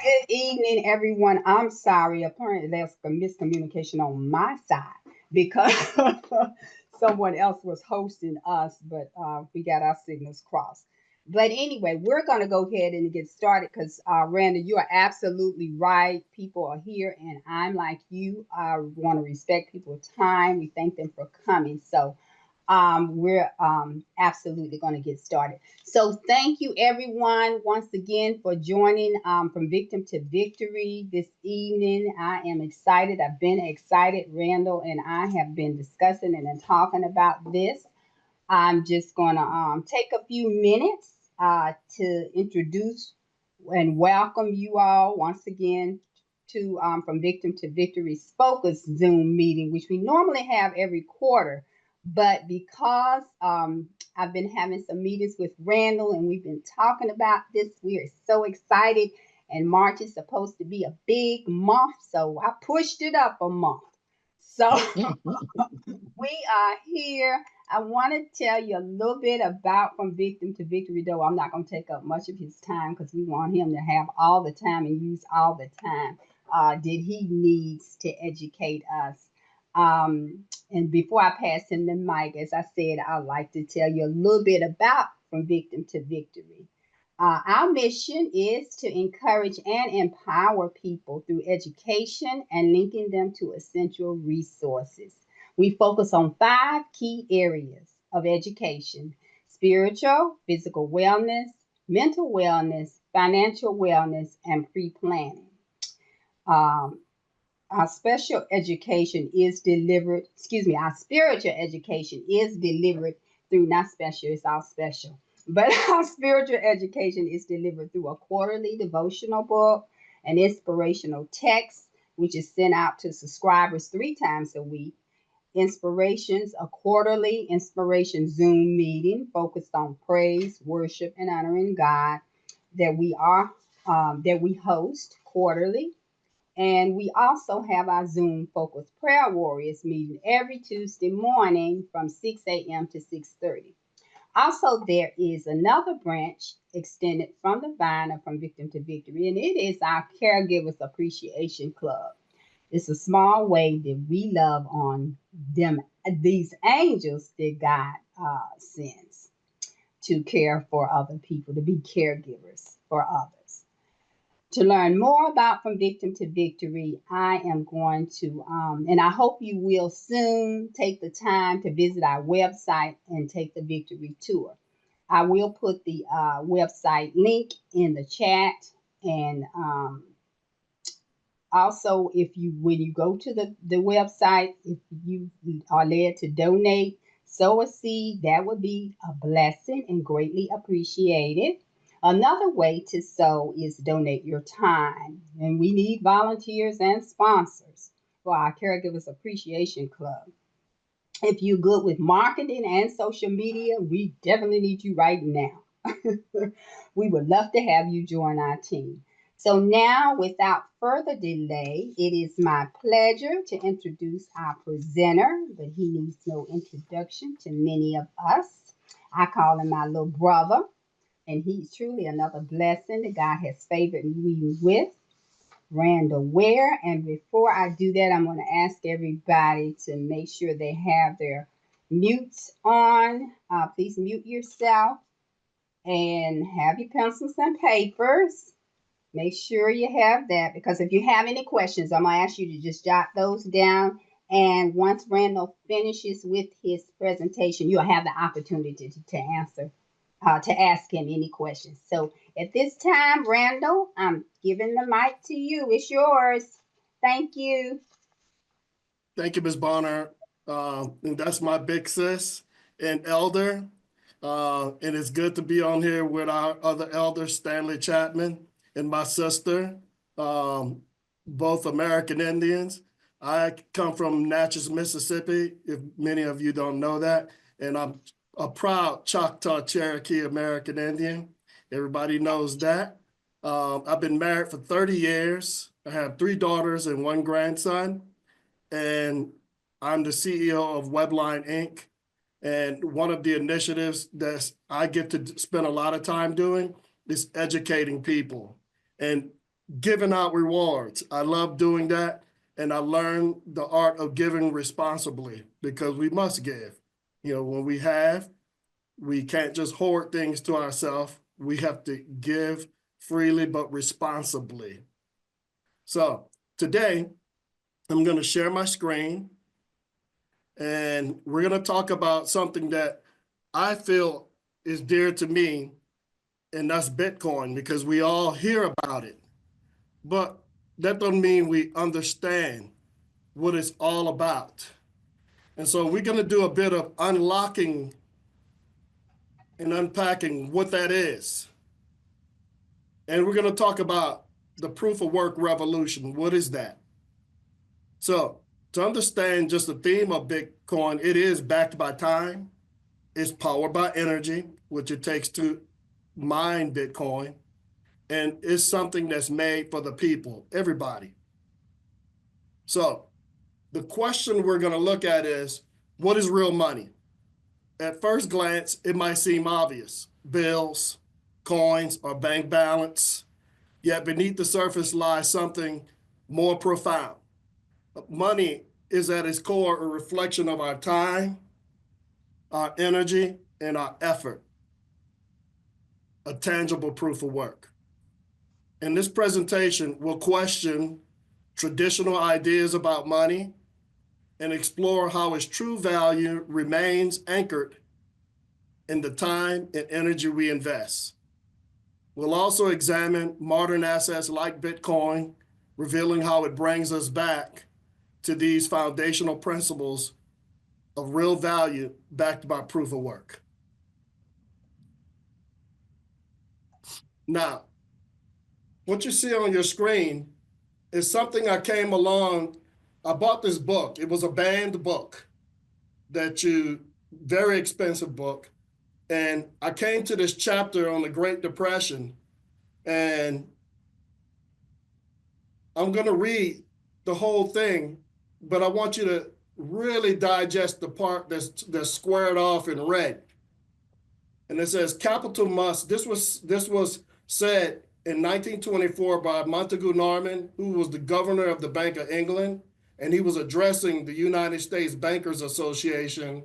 Good evening, everyone. I'm sorry. Apparently, there's a miscommunication on my side because someone else was hosting us, but we got our signals crossed. But anyway, we're going to go ahead and get started because, Randall, you are absolutely right. People are here, and I'm like you. I want to respect people's time. We thank them for coming. So, we're absolutely going to get started. So, thank you everyone once again for joining from Victim to Victory this evening. I am excited. I've been excited. Randall and I have been discussing and then talking about this. I'm just going to take a few minutes to introduce and welcome you all once again to From Victim to Victory's Focus Zoom meeting, which we normally have every quarter. But because I've been having some meetings with Randall and we've been talking about this, we are so excited. And March is supposed to be a big month, so I pushed it up a month. So we are here. I want to tell you a little bit about From Victim to Victory, though I'm not going to take up much of his time because we want him to have all the time and use all the time that he needs to educate us. And before I pass him the mic, as I said, I'd like to tell you a little bit about From Victim to Victory. Our mission is to encourage and empower people through education and linking them to essential resources. We focus on five key areas of education: spiritual, physical wellness, mental wellness, financial wellness, and pre planning. Um, our special education is delivered, excuse me, our spiritual education is delivered through, not special, it's all special. But our spiritual education is delivered through a quarterly devotional book, an inspirational text, which is sent out to subscribers 3 times a week, inspirations, a quarterly inspiration Zoom meeting focused on praise, worship, and honoring God that we host quarterly, and we also have our Zoom Focus Prayer Warriors meeting every Tuesday morning from 6 a.m. to 6:30. Also, there is another branch extended from the vine of From Victim to Victory, and it is our Caregivers Appreciation Club. It's a small way that we love on them, these angels that God sends to care for other people, to be caregivers for others. To learn more about From Victim to Victory, I am going to, and I hope you will soon take the time to visit our website and take the Victory Tour. I will put the website link in the chat, and also, if you when you go to the website, if you are led to donate, sow a seed, that would be a blessing and greatly appreciated. Another way to sow is donate your time, and we need volunteers and sponsors for our Caregivers Appreciation Club. If you're good with marketing and social media, we definitely need you right now. We would love to have you join our team. So, now, without further delay, it is my pleasure to introduce our presenter, but he needs no introduction to many of us. I call him my little brother, and he's truly another blessing that God has favored me with. Randall Ware. And before I do that, I'm going to ask everybody to make sure they have their mutes on. Please mute yourself and have your pencils and papers. Make sure you have that, because if you have any questions, I'm going to ask you to just jot those down. And once Randall finishes with his presentation, you'll have the opportunity to answer, to ask him any questions. So at this time, Randall, I'm giving the mic to you. It's yours. Thank you. Thank you, Ms. Bonner. And that's my big sis and elder. And it's good to be on here with our other elder, Stanley Chapman, and my sister, both American Indians. I come from Natchez, Mississippi, if many of you don't know that. And I'm a proud Choctaw Cherokee American Indian. Everybody knows that. I've been married for 30 years. I have 3 daughters and 1 grandson. And I'm the CEO of Webline Inc. And one of the initiatives that I get to spend a lot of time doing is educating people. And giving out rewards. I love doing that. And I learned the art of giving responsibly because we must give. You know, when we can't just hoard things to ourselves. We have to give freely but responsibly. So today, I'm going to share my screen and we're going to talk about something that I feel is dear to me, and that's Bitcoin, because we all hear about it. But that doesn't mean we understand what it's all about. And so we're going to do a bit of unlocking and unpacking what that is. And we're going to talk about the proof of work revolution. What is that? So to understand just the theme of Bitcoin, it is backed by time. It's powered by energy, which it takes to mine Bitcoin. And it's something that's made for the people, everybody. So the question we're going to look at is, what is real money? At first glance, it might seem obvious. Bills, coins, or bank balance. Yet beneath the surface lies something more profound. Money is at its core a reflection of our time, our energy, and our effort. A tangible proof of work. In this presentation, we'll question traditional ideas about money and explore how its true value remains anchored in the time and energy we invest. We'll also examine modern assets like Bitcoin, revealing how it brings us back to these foundational principles of real value backed by proof of work. Now, what you see on your screen is something I came along. I bought this book. It was a banned book very expensive book. And I came to this chapter on the Great Depression, and I'm going to read the whole thing, but I want you to really digest the part that's squared off in red. And it says, capital must, this was said in 1924 by Montagu Norman, who was the governor of the Bank of England, and he was addressing the United States Bankers Association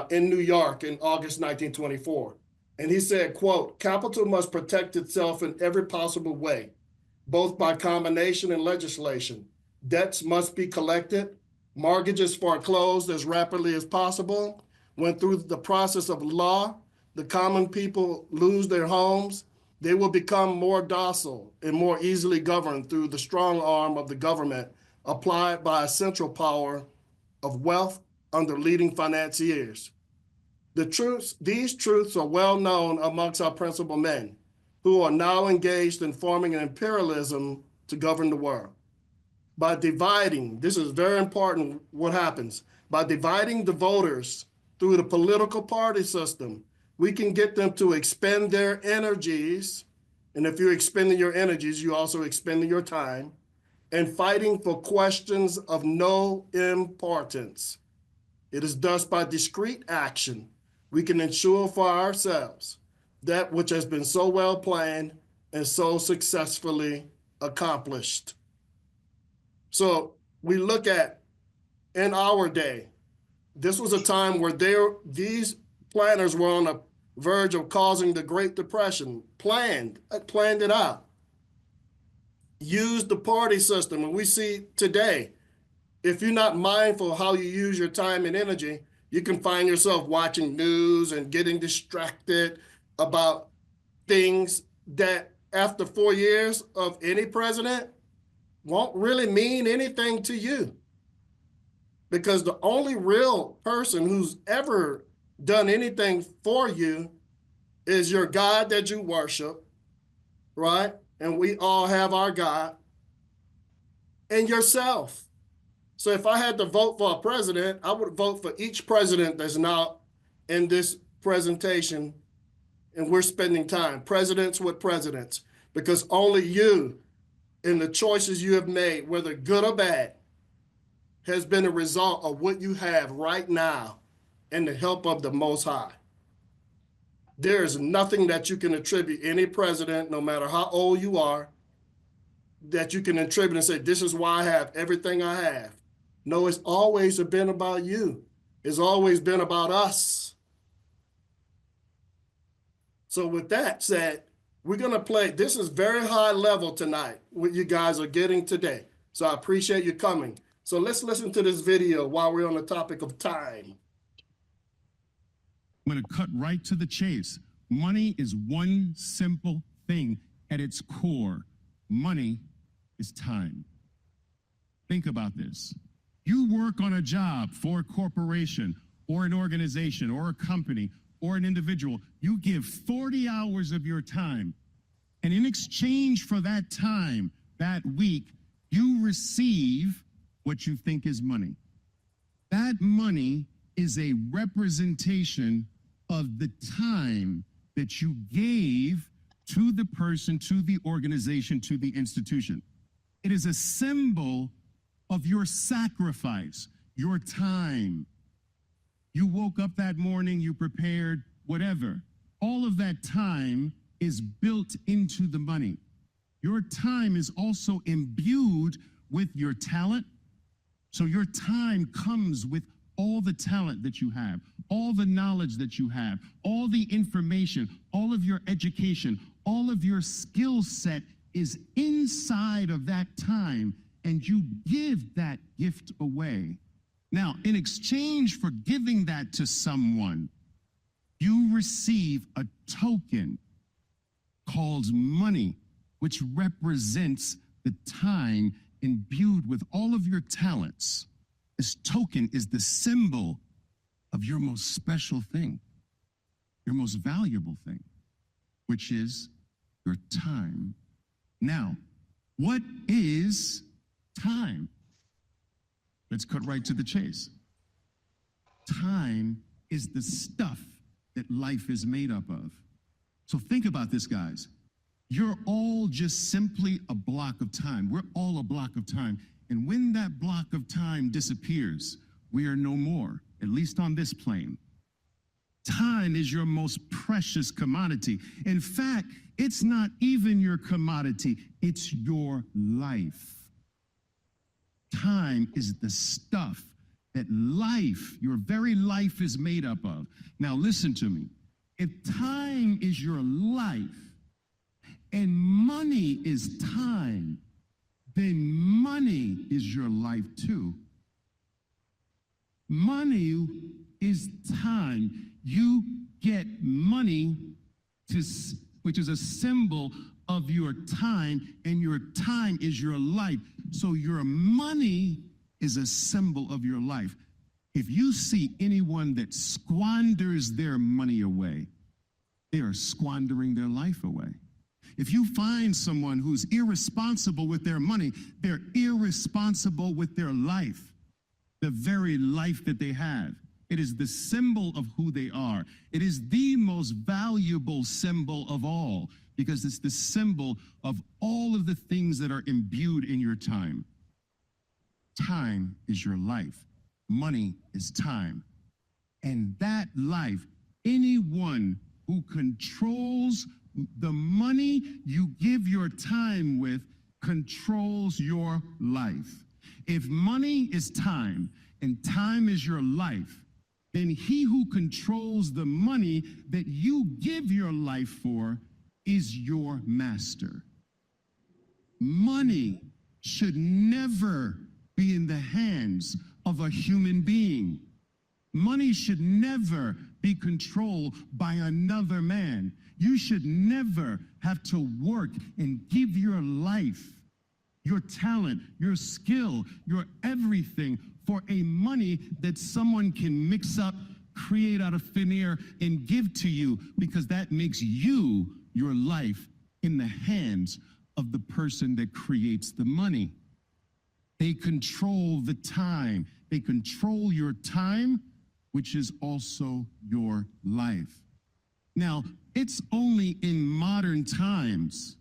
in New York in August 1924. And he said, quote, capital must protect itself in every possible way, both by combination and legislation. Debts must be collected, mortgages foreclosed as rapidly as possible. When through the process of law, the common people lose their homes, they will become more docile and more easily governed through the strong arm of the government applied by a central power of wealth under leading financiers. These truths are well known amongst our principal men, who are now engaged in forming an imperialism to govern the world. By dividing, this is very important what happens, by dividing the voters through the political party system, we can get them to expend their energies. And if you're expending your energies, you also expending your time and fighting for questions of no importance. It is thus by discrete action we can ensure for ourselves that which has been so well planned and so successfully accomplished. So we look at in our day, this was a time where these planners were on the verge of causing the Great Depression, planned it out, used the party system. And we see today, if you're not mindful of how you use your time and energy, you can find yourself watching news and getting distracted about things that after 4 years of any president won't really mean anything to you. Because the only real person who's ever done anything for you is your God that you worship, right? And we all have our God, and yourself. So if I had to vote for a president, I would vote for each president that's now in this presentation, and we're spending time, presidents with presidents, because only you and the choices you have made, whether good or bad, has been a result of what you have right now and the help of the Most High. There is nothing that you can attribute any president, no matter how old you are, that you can attribute and say, this is why I have everything I have. No, it's always been about you. It's always been about us. So with that said, we're going to play. This is very high level tonight, what you guys are getting today. So I appreciate you coming. So let's listen to this video while we're on the topic of time. I'm going to cut right to the chase. Money is one simple thing at its core. Money is time. Think about this. You work on a job for a corporation or an organization or a company or an individual. You give 40 hours of your time, and in exchange for that time, that week, you receive what you think is money. That money is a representation of the time that you gave to the person, to the organization, to the institution. It is a symbol of your sacrifice, your time. You woke up that morning, you prepared, whatever. All of that time is built into the money. Your time is also imbued with your talent. So your time comes with all the talent that you have, all the knowledge that you have, all the information, all of your education, all of your skill set is inside of that time, and you give that gift away. Now, in exchange for giving that to someone, you receive a token called money, which represents the time imbued with all of your talents. This token is the symbol of your most special thing, your most valuable thing, which is your time. Now, what is time? Let's cut right to the chase. Time is the stuff that life is made up of. So think about this, guys. You're all just simply a block of time. We're all a block of time. And when that block of time disappears, we are no more, at least on this plane. Time is your most precious commodity. In fact, it's not even your commodity, it's your life. Time is the stuff that life, your very life, is made up of. Now listen to me. If time is your life and money is time, then money is your life too. Money is time. You get money, which is a symbol of your time, and your time is your life. So your money is a symbol of your life. If you see anyone that squanders their money away, they are squandering their life away. If you find someone who's irresponsible with their money, they're irresponsible with their life, the very life that they have. It is the symbol of who they are. It is the most valuable symbol of all, because it's the symbol of all of the things that are imbued in your time. Time is your life. Money is time. And that life, anyone who controls the money you give your time with controls your life. If money is time and time is your life, then he who controls the money that you give your life for is your master. Money should never be in the hands of a human being. Money should never be controlled by another man. You should never have to work and give your life, your talent, your skill, your everything for a money that someone can mix up, create out of thin air, and give to you, because that makes you, your life, in the hands of the person that creates the money. They control the time. They control your time, which is also your life. Now, it's only in modern times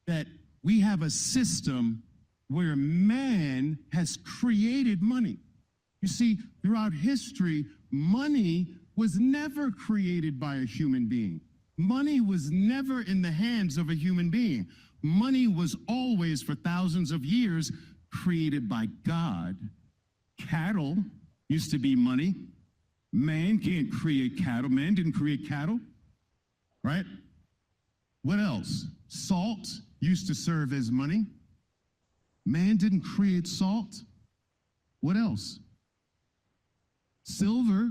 that we have a system where man has created money. You see, throughout history, money was never created by a human being. Money was never in the hands of a human being. money was always, for thousands of years, created by God. Cattle used to be money. Man can't create cattle. Man didn't create cattle, right? What else? Salt used to serve as money. Man didn't create salt. What else? Silver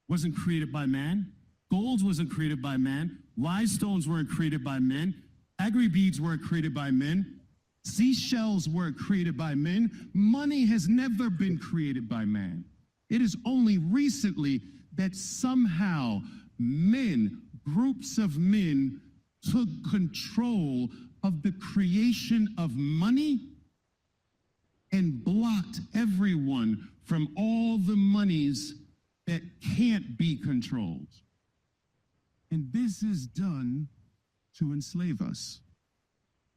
wasn't created by man. Gold wasn't created by man. Wise stones weren't created by men. Agri beads weren't created by men. Seashells weren't created by men. Money has never been created by man. It is only recently that somehow men, groups of men, took control of the creation of money and blocked everyone from all the monies that can't be controlled. And this is done to enslave us.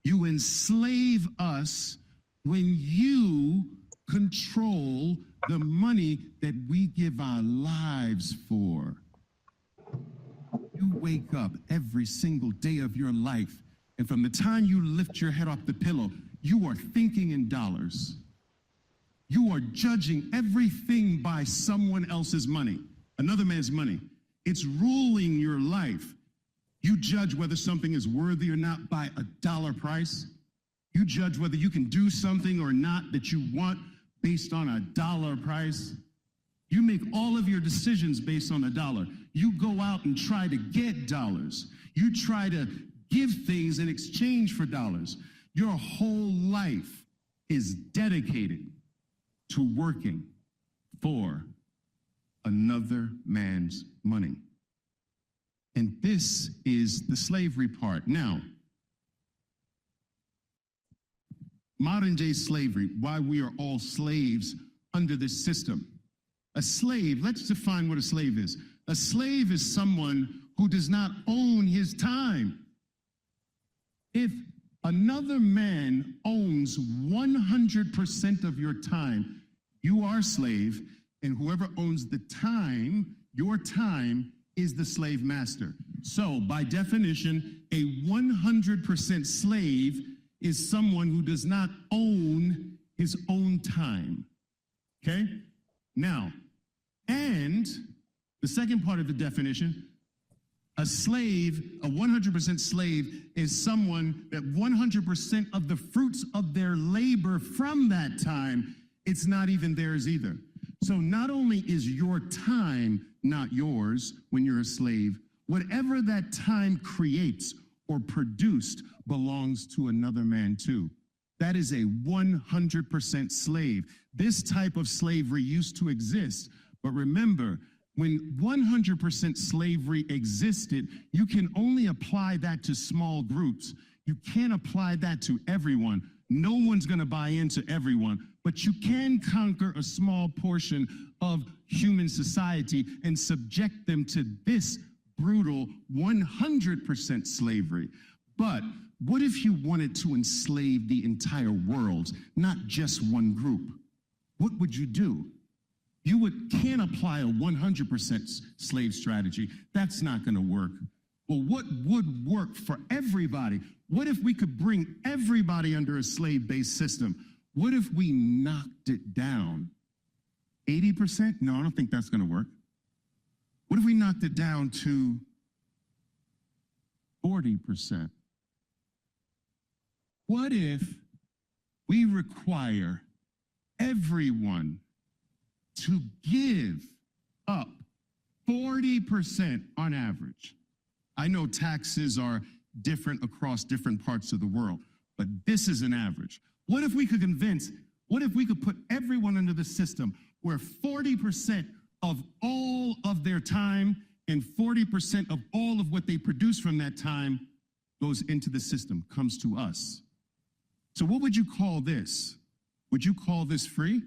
You enslave us when you control the money that we give our lives for. You wake up every single day of your life, and from the time you lift your head off the pillow, you are thinking in dollars. You are judging everything by someone else's money, another man's money. It's ruling your life. You judge whether something is worthy or not by a dollar price. You judge whether you can do something or not that you want based on a dollar price. You make all of your decisions based on a dollar. You go out and try to get dollars. You try to give things in exchange for dollars. Your whole life is dedicated to working for another man's money. And this is the slavery part. Now, modern day slavery, why we are all slaves under this system. A slave, let's define what a slave is. A slave is someone who does not own his time. If another man owns 100% of your time, you are a slave, and whoever owns the time, your time, is the slave master. So, by definition, a 100% slave is someone who does not own his own time. Okay? Now, and the second part of the definition, a slave, a 100% slave, is someone that 100% of the fruits of their labor from that time, it's not even theirs either. So not only is your time not yours when you're a slave, whatever that time creates or produced belongs to another man too. That is a 100% slave. This type of slavery used to exist, but remember, when 100% slavery existed, you can only apply that to small groups. You can't apply that to everyone. No one's going to buy into everyone, but you can conquer a small portion of human society and subject them to this brutal 100% slavery. But what if you wanted to enslave the entire world, not just one group? What would you do? You can't apply a 100% slave strategy. That's not going to work. Well, what would work for everybody? What if we could bring everybody under a slave-based system? What if we knocked it down? 80%? No, I don't think that's going to work. What if we knocked it down to 40%? What if we require everyone to give up 40% on average? I know taxes are different across different parts of the world, but this is an average. What if we could put everyone under the system where 40% of all of their time and 40% of all of what they produce from that time goes into the system, comes to us? So what would you call this? Would you call this free?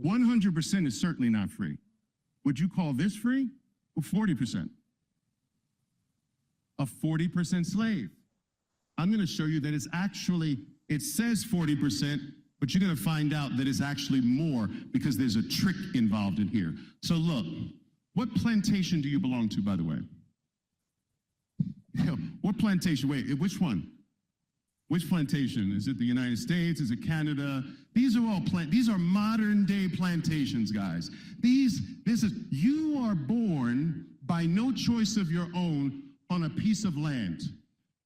100% is certainly not free. Would you call this free? Or 40%? A 40% slave. I'm going to show you that it's actually, it says 40%, but you're going to find out that it's actually more because there's a trick involved in here. So look, what plantation do you belong to, by the way? What plantation? Wait, which one? Which plantation? Is it the United States? Is it Canada? These are all these are modern day plantations, guys. You are born by no choice of your own on a piece of land.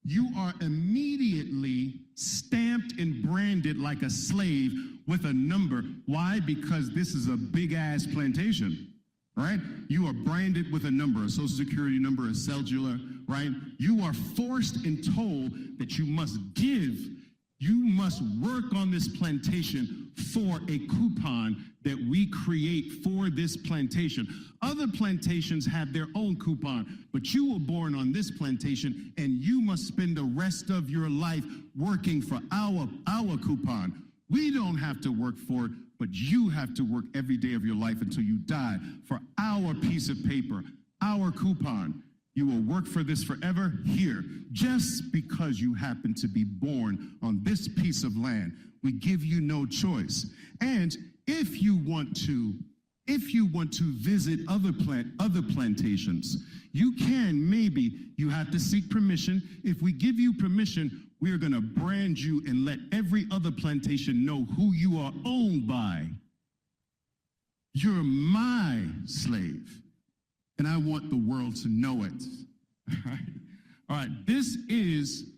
You are immediately stamped and branded like a slave with a number. Why? Because this is a big ass plantation. Right? You are branded with a number, a social security number, a cellular, right? You are forced and told that you must give, you must work on this plantation for a coupon that we create for this plantation. Other plantations have their own coupon, but you were born on this plantation and you must spend the rest of your life working for our coupon. We don't have to work for it, but you have to work every day of your life until you die for our piece of paper, our coupon. You will work for this forever here, just because you happen to be born on this piece of land. We give you no choice. And if you want to visit other plantations, you can. Maybe you have to seek permission. If we give you permission, we are going to brand you and let every other plantation know who you are owned by. You're my slave, and I want the world to know it. All right, this is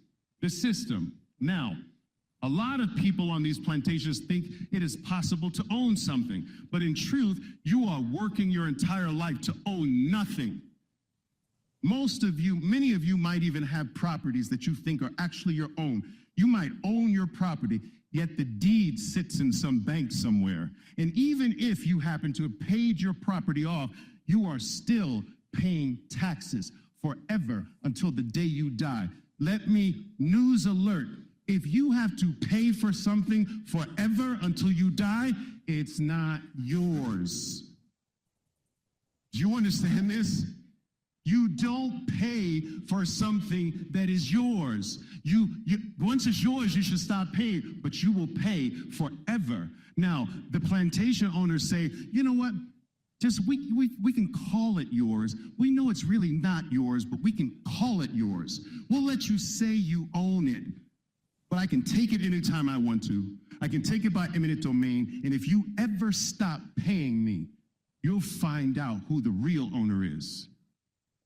the system. Now, a lot of people on these plantations think it is possible to own something, but in truth, you are working your entire life to own nothing. Most of you, many of you might even have properties that you think are actually your own. You might own your property, yet the deed sits in some bank somewhere. And even if you happen to have paid your property off, you are still paying taxes forever until the day you die. News alert, if you have to pay for something forever until you die, it's not yours. Do you understand this? You don't pay for something that is yours. Once it's yours, you should stop paying, but you will pay forever. Now, the plantation owners say, you know what? We can call it yours. We know it's really not yours, but we can call it yours. We'll let you say you own it, but I can take it anytime I want to. I can take it by eminent domain, and if you ever stop paying me, you'll find out who the real owner is.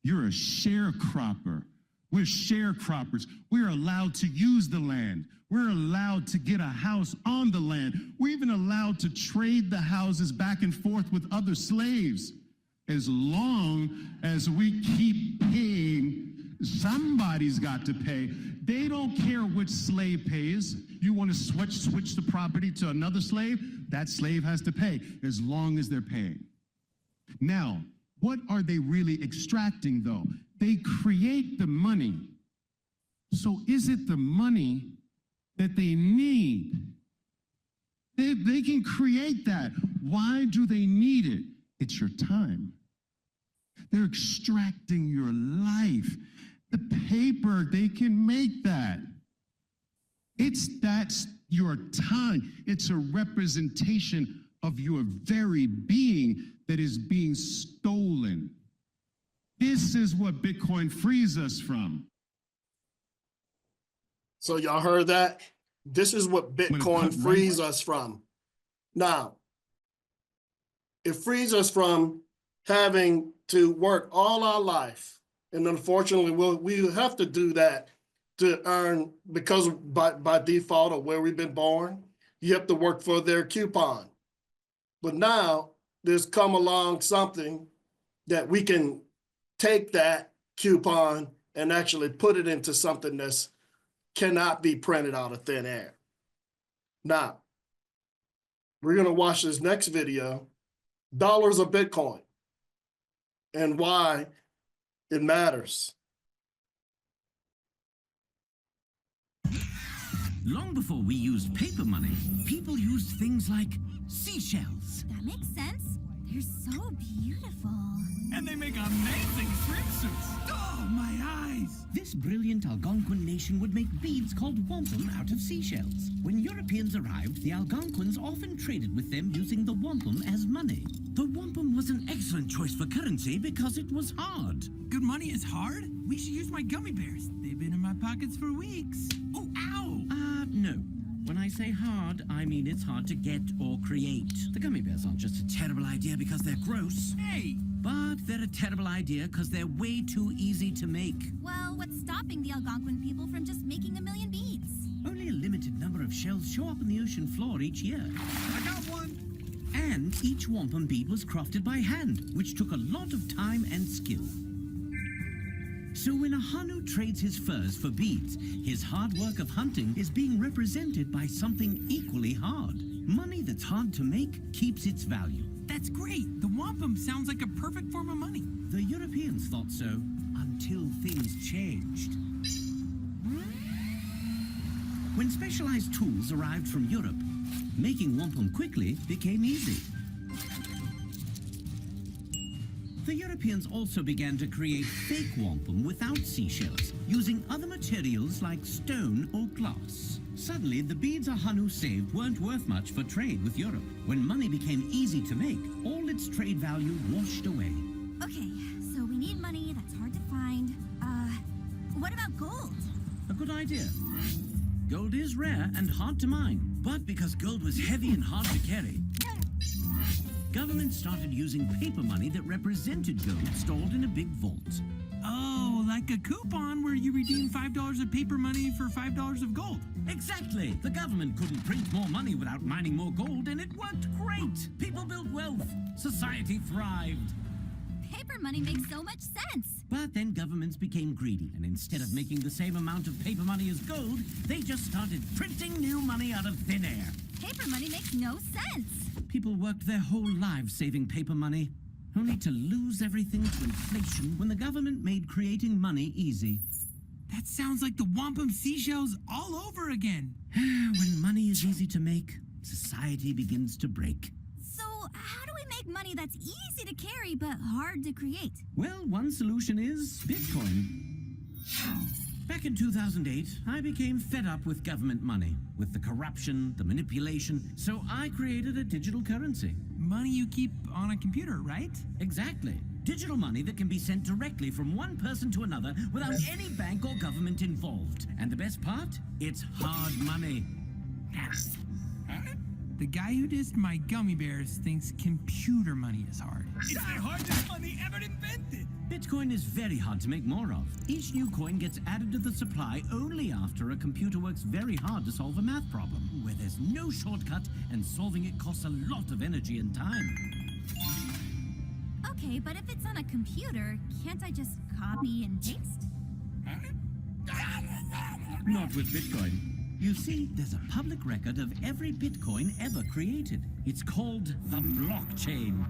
You're a sharecropper. We're sharecroppers. We're allowed to use the land. We're allowed to get a house on the land. We're even allowed to trade the houses back and forth with other slaves. As long as we keep paying, somebody's got to pay. They don't care which slave pays. You want to switch the property to another slave? That slave has to pay as long as they're paying. Now, what are they really extracting, though? They create the money. So is it the money that they need? They can create that. Why do they need it? It's your time. They're extracting your life. The paper, they can make that. That's your time. It's a representation of your very being that is being stolen. This is what Bitcoin frees us from. So y'all heard that? This is what Bitcoin frees us from. Now, it frees us from having to work all our life. And unfortunately, we'll have to do that to earn, because by default of where we've been born, you have to work for their coupon. But now there's come along something that we can take that coupon and actually put it into something that's cannot be printed out of thin air. Now, we're going to watch this next video, Dollars of Bitcoin, and why it matters. Long before we used paper money, people used things like seashells. That makes sense. They're so beautiful. And they make amazing swimsuits. Oh, my eyes! This this brilliant Algonquin nation would make beads called wampum out of seashells. When Europeans arrived, the Algonquins often traded with them using the wampum as money. The wampum was an excellent choice for currency because it was hard. Good money is hard? We should use my gummy bears. They've been in my pockets for weeks. Oh, ow! No. When I say hard, I mean it's hard to get or create. The gummy bears aren't just a terrible idea because they're gross. Hey! But they're a terrible idea because they're way too easy to make. Well, what's stopping the Algonquin people from just making a million beads? Only a limited number of shells show up on the ocean floor each year. I got one! And each wampum bead was crafted by hand, which took a lot of time and skill. So when a Hanu trades his furs for beads, his hard work of hunting is being represented by something equally hard. Money that's hard to make keeps its value. That's great! The wampum sounds like a perfect form of money. The Europeans thought so until things changed. When specialized tools arrived from Europe, making wampum quickly became easy. The Europeans also began to create fake wampum without seashells, using other materials like stone or glass. Suddenly, the beads a Hanu saved weren't worth much for trade with Europe. When money became easy to make, all its trade value washed away. Okay, so we need money that's hard to find. What about gold? A good idea. Gold is rare and hard to mine, but because gold was heavy and hard to carry, government started using paper money that represented gold stored in a big vault. Oh, like a coupon where you redeem $5 of paper money for $5 of gold. Exactly! The government couldn't print more money without mining more gold, and it worked great! People built wealth. Society thrived. Paper money makes so much sense. But then governments became greedy, and instead of making the same amount of paper money as gold, they just started printing new money out of thin air. Paper money makes no sense. People worked their whole lives saving paper money, only to lose everything to inflation when the government made creating money easy. That sounds like the wampum seashells all over again. When money is easy to make, society begins to break. So how do we make money that's easy to carry but hard to create? Well, one solution is Bitcoin. Back in 2008, I became fed up with government money, with the corruption, the manipulation, so I created a digital currency. Money you keep on a computer, right? Exactly. Digital money that can be sent directly from one person to another without any bank or government involved. And the best part? It's hard money. The guy who dissed my gummy bears thinks computer money is hard. It's the hardest money ever invented. Bitcoin is very hard to make more of. Each new coin gets added to the supply only after a computer works very hard to solve a math problem, where there's no shortcut and solving it costs a lot of energy and time. Okay, but if it's on a computer, can't I just copy and paste? Not with Bitcoin. You see, there's a public record of every Bitcoin ever created. It's called the blockchain.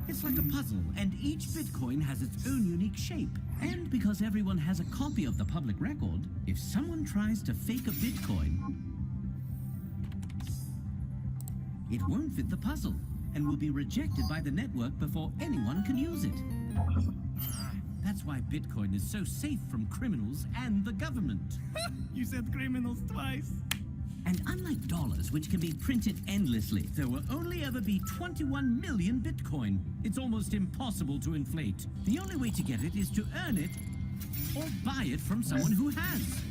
It's like a puzzle, and each Bitcoin has its own unique shape. And because everyone has a copy of the public record, if someone tries to fake a Bitcoin, it won't fit the puzzle and will be rejected by the network before anyone can use it. That's why Bitcoin is so safe from criminals and the government. You said criminals twice. And unlike dollars, which can be printed endlessly, there will only ever be 21 million Bitcoin. It's almost impossible to inflate. The only way to get it is to earn it or buy it from someone who has.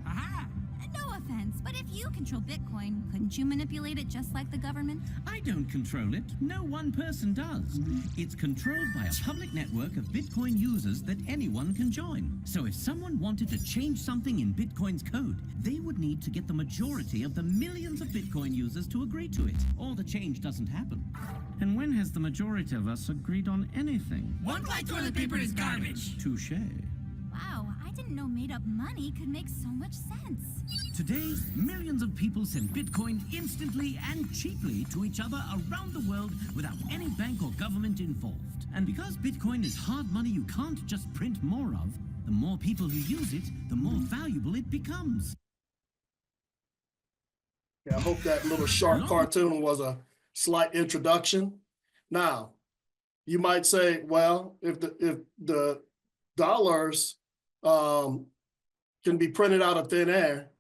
Aha! No offense, but if you control Bitcoin, couldn't you manipulate it just like the government? I don't control it. No one person does. It's controlled by a public network of Bitcoin users that anyone can join. So if someone wanted to change something in Bitcoin's code, they would need to get the majority of the millions of Bitcoin users to agree to it, or the change doesn't happen. And when has the majority of us agreed on anything? One black toilet paper is garbage. Touché. Wow, I didn't know made-up money could make so much sense. Today, millions of people send Bitcoin instantly and cheaply to each other around the world without any bank or government involved. And because Bitcoin is hard money you can't just print more of, the more people who use it, the more valuable it becomes. Yeah, I hope that little short cartoon was a slight introduction. Now, you might say, well, if the dollars can be printed out of thin air,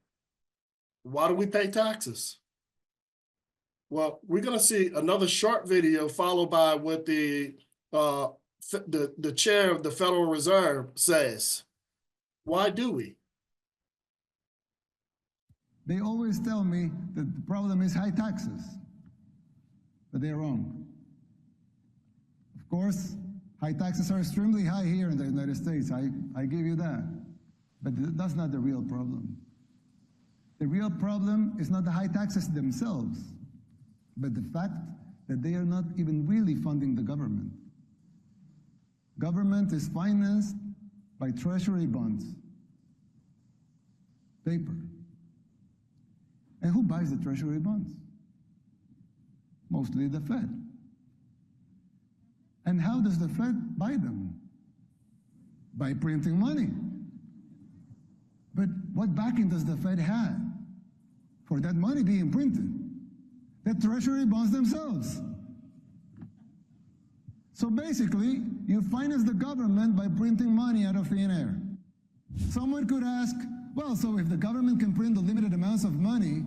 why do we pay taxes? Well, we're going to see another short video followed by what the chair of the Federal Reserve says. Why do we? They always tell me that the problem is high taxes, but they're wrong. Of course, high taxes are extremely high here in the United States. I give you that. But that's not the real problem. The real problem is not the high taxes themselves, but the fact that they are not even really funding the government. Government is financed by treasury bonds, paper. And who buys the treasury bonds? Mostly the Fed. And how does the Fed buy them? By printing money. But what backing does the Fed have for that money being printed? The treasury bonds themselves. So basically, you finance the government by printing money out of thin air. Someone could ask, well, so if the government can print unlimited amounts of money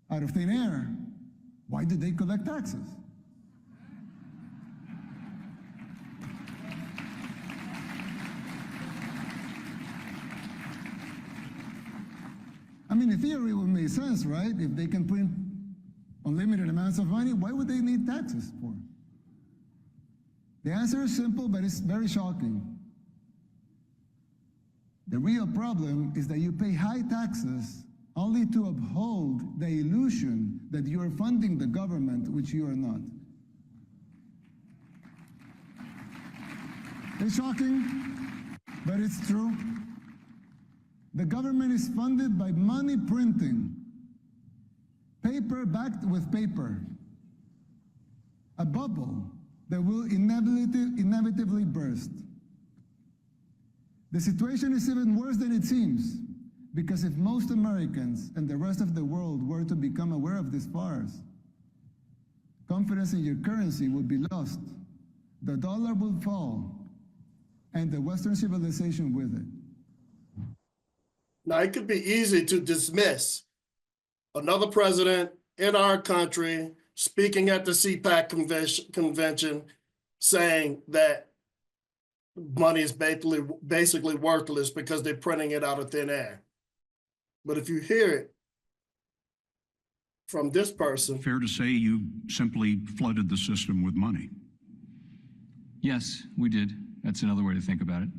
out of thin air, why do they collect taxes? I mean, in theory, it would make sense, right? If they can print unlimited amounts of money, why would they need taxes for? The answer is simple, but it's very shocking. The real problem is that you pay high taxes only to uphold the illusion that you are funding the government, which you are not. It's shocking, but it's true. The government is funded by money printing, paper backed with paper, a bubble that will inevitably burst. The situation is even worse than it seems, because if most Americans and the rest of the world were to become aware of this farce, confidence in your currency would be lost, the dollar would fall, and the Western civilization with it. Now, it could be easy to dismiss another president in our country speaking at the CPAC convention saying that money is basically worthless because they're printing it out of thin air. But if you hear it from this person. Fair to say you simply flooded the system with money. Yes, we did. That's another way to think about it.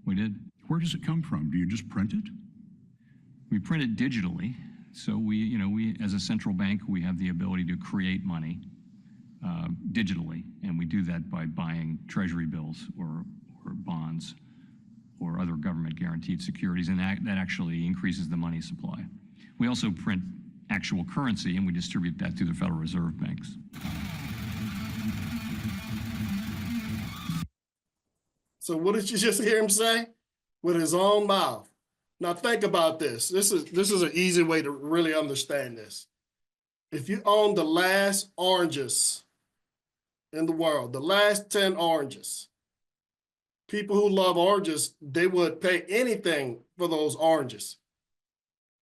We did. Where does it come from? Do you just print it? We print it digitally. So we, as a central bank, we have the ability to create money digitally, and we do that by buying treasury bills or bonds or other government guaranteed securities, and that actually increases the money supply. We also print actual currency, and we distribute that through the Federal Reserve banks. So what did you just hear him say? With his own mouth. Now think about this. This is an easy way to really understand this. If you own the last oranges in the world, the last 10 oranges, people who love oranges, they would pay anything for those oranges,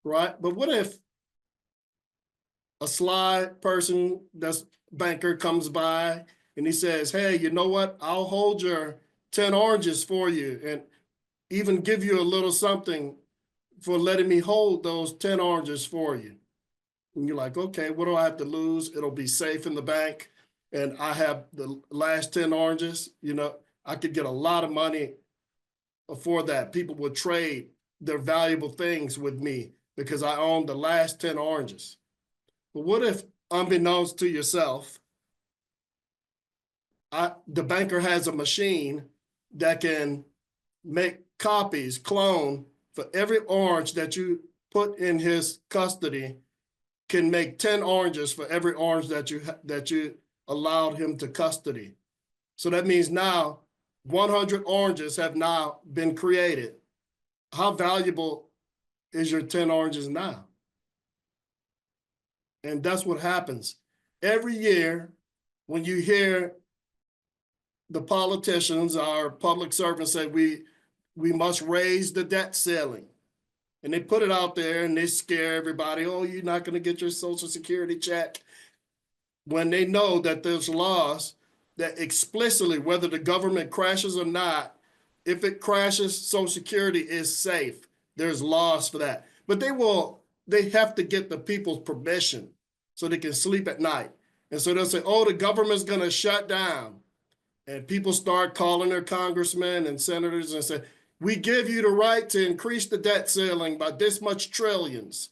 right? But what if a sly person, that's banker, comes by and he says, hey, you know what? I'll hold your 10 oranges for you and even give you a little something for letting me hold those 10 oranges for you. And you're like, okay, what do I have to lose? It'll be safe in the bank. And I have the last 10 oranges. You know, I could get a lot of money for that. People would trade their valuable things with me because I own the last 10 oranges. But what if, unbeknownst to yourself, the banker has a machine that can make copies, clone, for every orange that you put in his custody, can make 10 oranges for every orange that you allowed him to custody. So that means now 100 oranges have now been created. How valuable is your 10 oranges now? And that's what happens. Every year when you hear the politicians, our public servants say we we must raise the debt ceiling. And they put it out there and they scare everybody. Oh, you're not going to get your Social Security check. When they know that there's laws that explicitly, whether the government crashes or not, if it crashes, Social Security is safe. There's laws for that. But they have to get the people's permission so they can sleep at night. And so they'll say, oh, the government's going to shut down. And people start calling their congressmen and senators and say, we give you the right to increase the debt ceiling by this much trillions.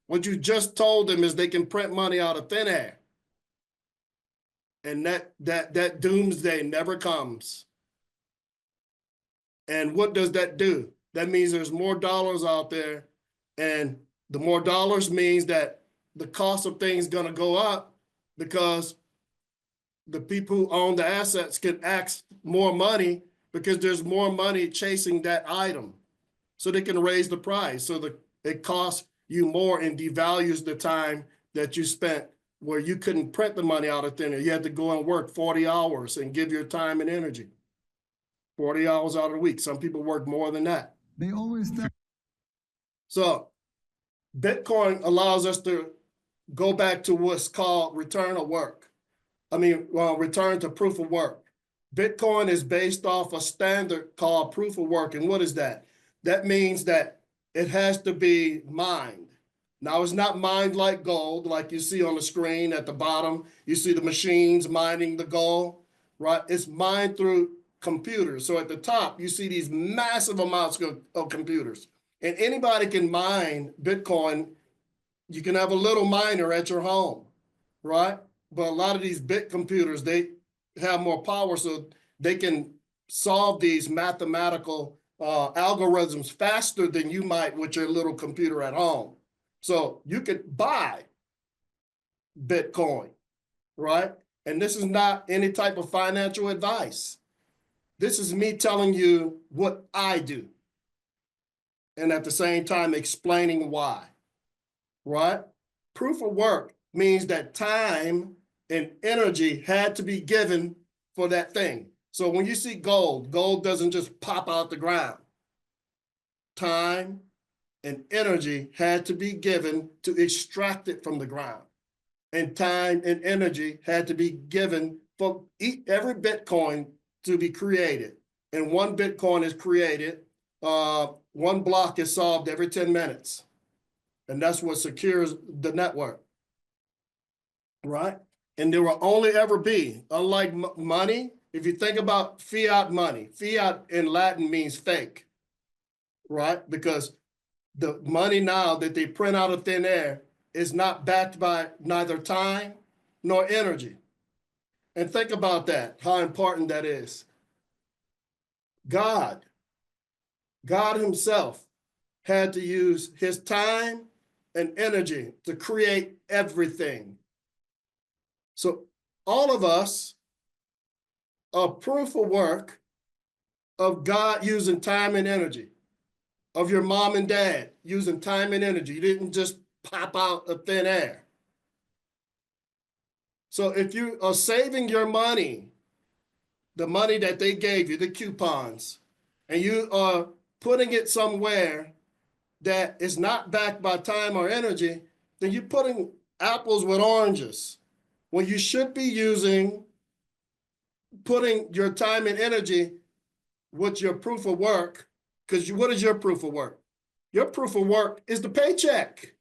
What you just told them is they can print money out of thin air. And that doomsday never comes. And what does that do? That means there's more dollars out there. And the more dollars means that the cost of things is going to go up because the people who own the assets can ask more money because there's more money chasing that item. So they can raise the price. So it costs you more and devalues the time that you spent where you couldn't print the money out of thin air. You had to go and work 40 hours and give your time and energy. 40 hours out of the week. Some people work more than that. They always tell. So Bitcoin allows us to go back to what's called return to proof of work. Bitcoin is based off a standard called proof of work. And what is that? That means that it has to be mined. Now, it's not mined like gold, like you see on the screen at the bottom. You see the machines mining the gold, right? It's mined through computers. So at the top, you see these massive amounts of computers. And anybody can mine Bitcoin. You can have a little miner at your home, right? But a lot of these big computers, they have more power, so they can solve these mathematical algorithms faster than you might with your little computer at home. So you could buy Bitcoin, right? And this is not any type of financial advice. This is me telling you what I do. And at the same time, explaining why, right? Proof of work means that time and energy had to be given for that thing. So when you see gold, gold doesn't just pop out the ground. Time and energy had to be given to extract it from the ground. And time and energy had to be given for every Bitcoin to be created. And one Bitcoin is created, one block is solved every 10 minutes. And that's what secures the network, right? And there will only ever be, unlike money, if you think about fiat money, fiat in Latin means fake, right? Because the money now that they print out of thin air is not backed by neither time nor energy. And think about that, how important that is. God himself had to use his time and energy to create everything. So all of us are proof of work of God using time and energy, of your mom and dad using time and energy. You didn't just pop out of thin air. So if you are saving your money, the money that they gave you, the coupons, and you are putting it somewhere that is not backed by time or energy, then you're putting apples with oranges. When you should be putting your time and energy with your proof of work, because what is your proof of work? Your proof of work is the paycheck.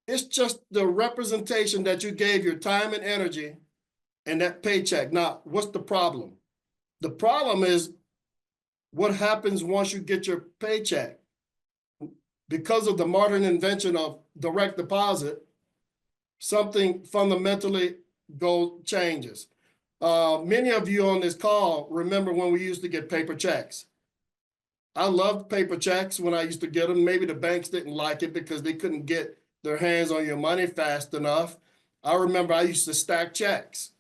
It's just the representation that you gave your time and energy and that paycheck. Now, what's the problem? The problem is what happens once you get your paycheck. Because of the modern invention of direct deposit, something fundamentally changes. Many of you on this call remember when we used to get paper checks. I loved paper checks when I used to get them. Maybe the banks didn't like it because they couldn't get their hands on your money fast enough. I remember I used to stack checks,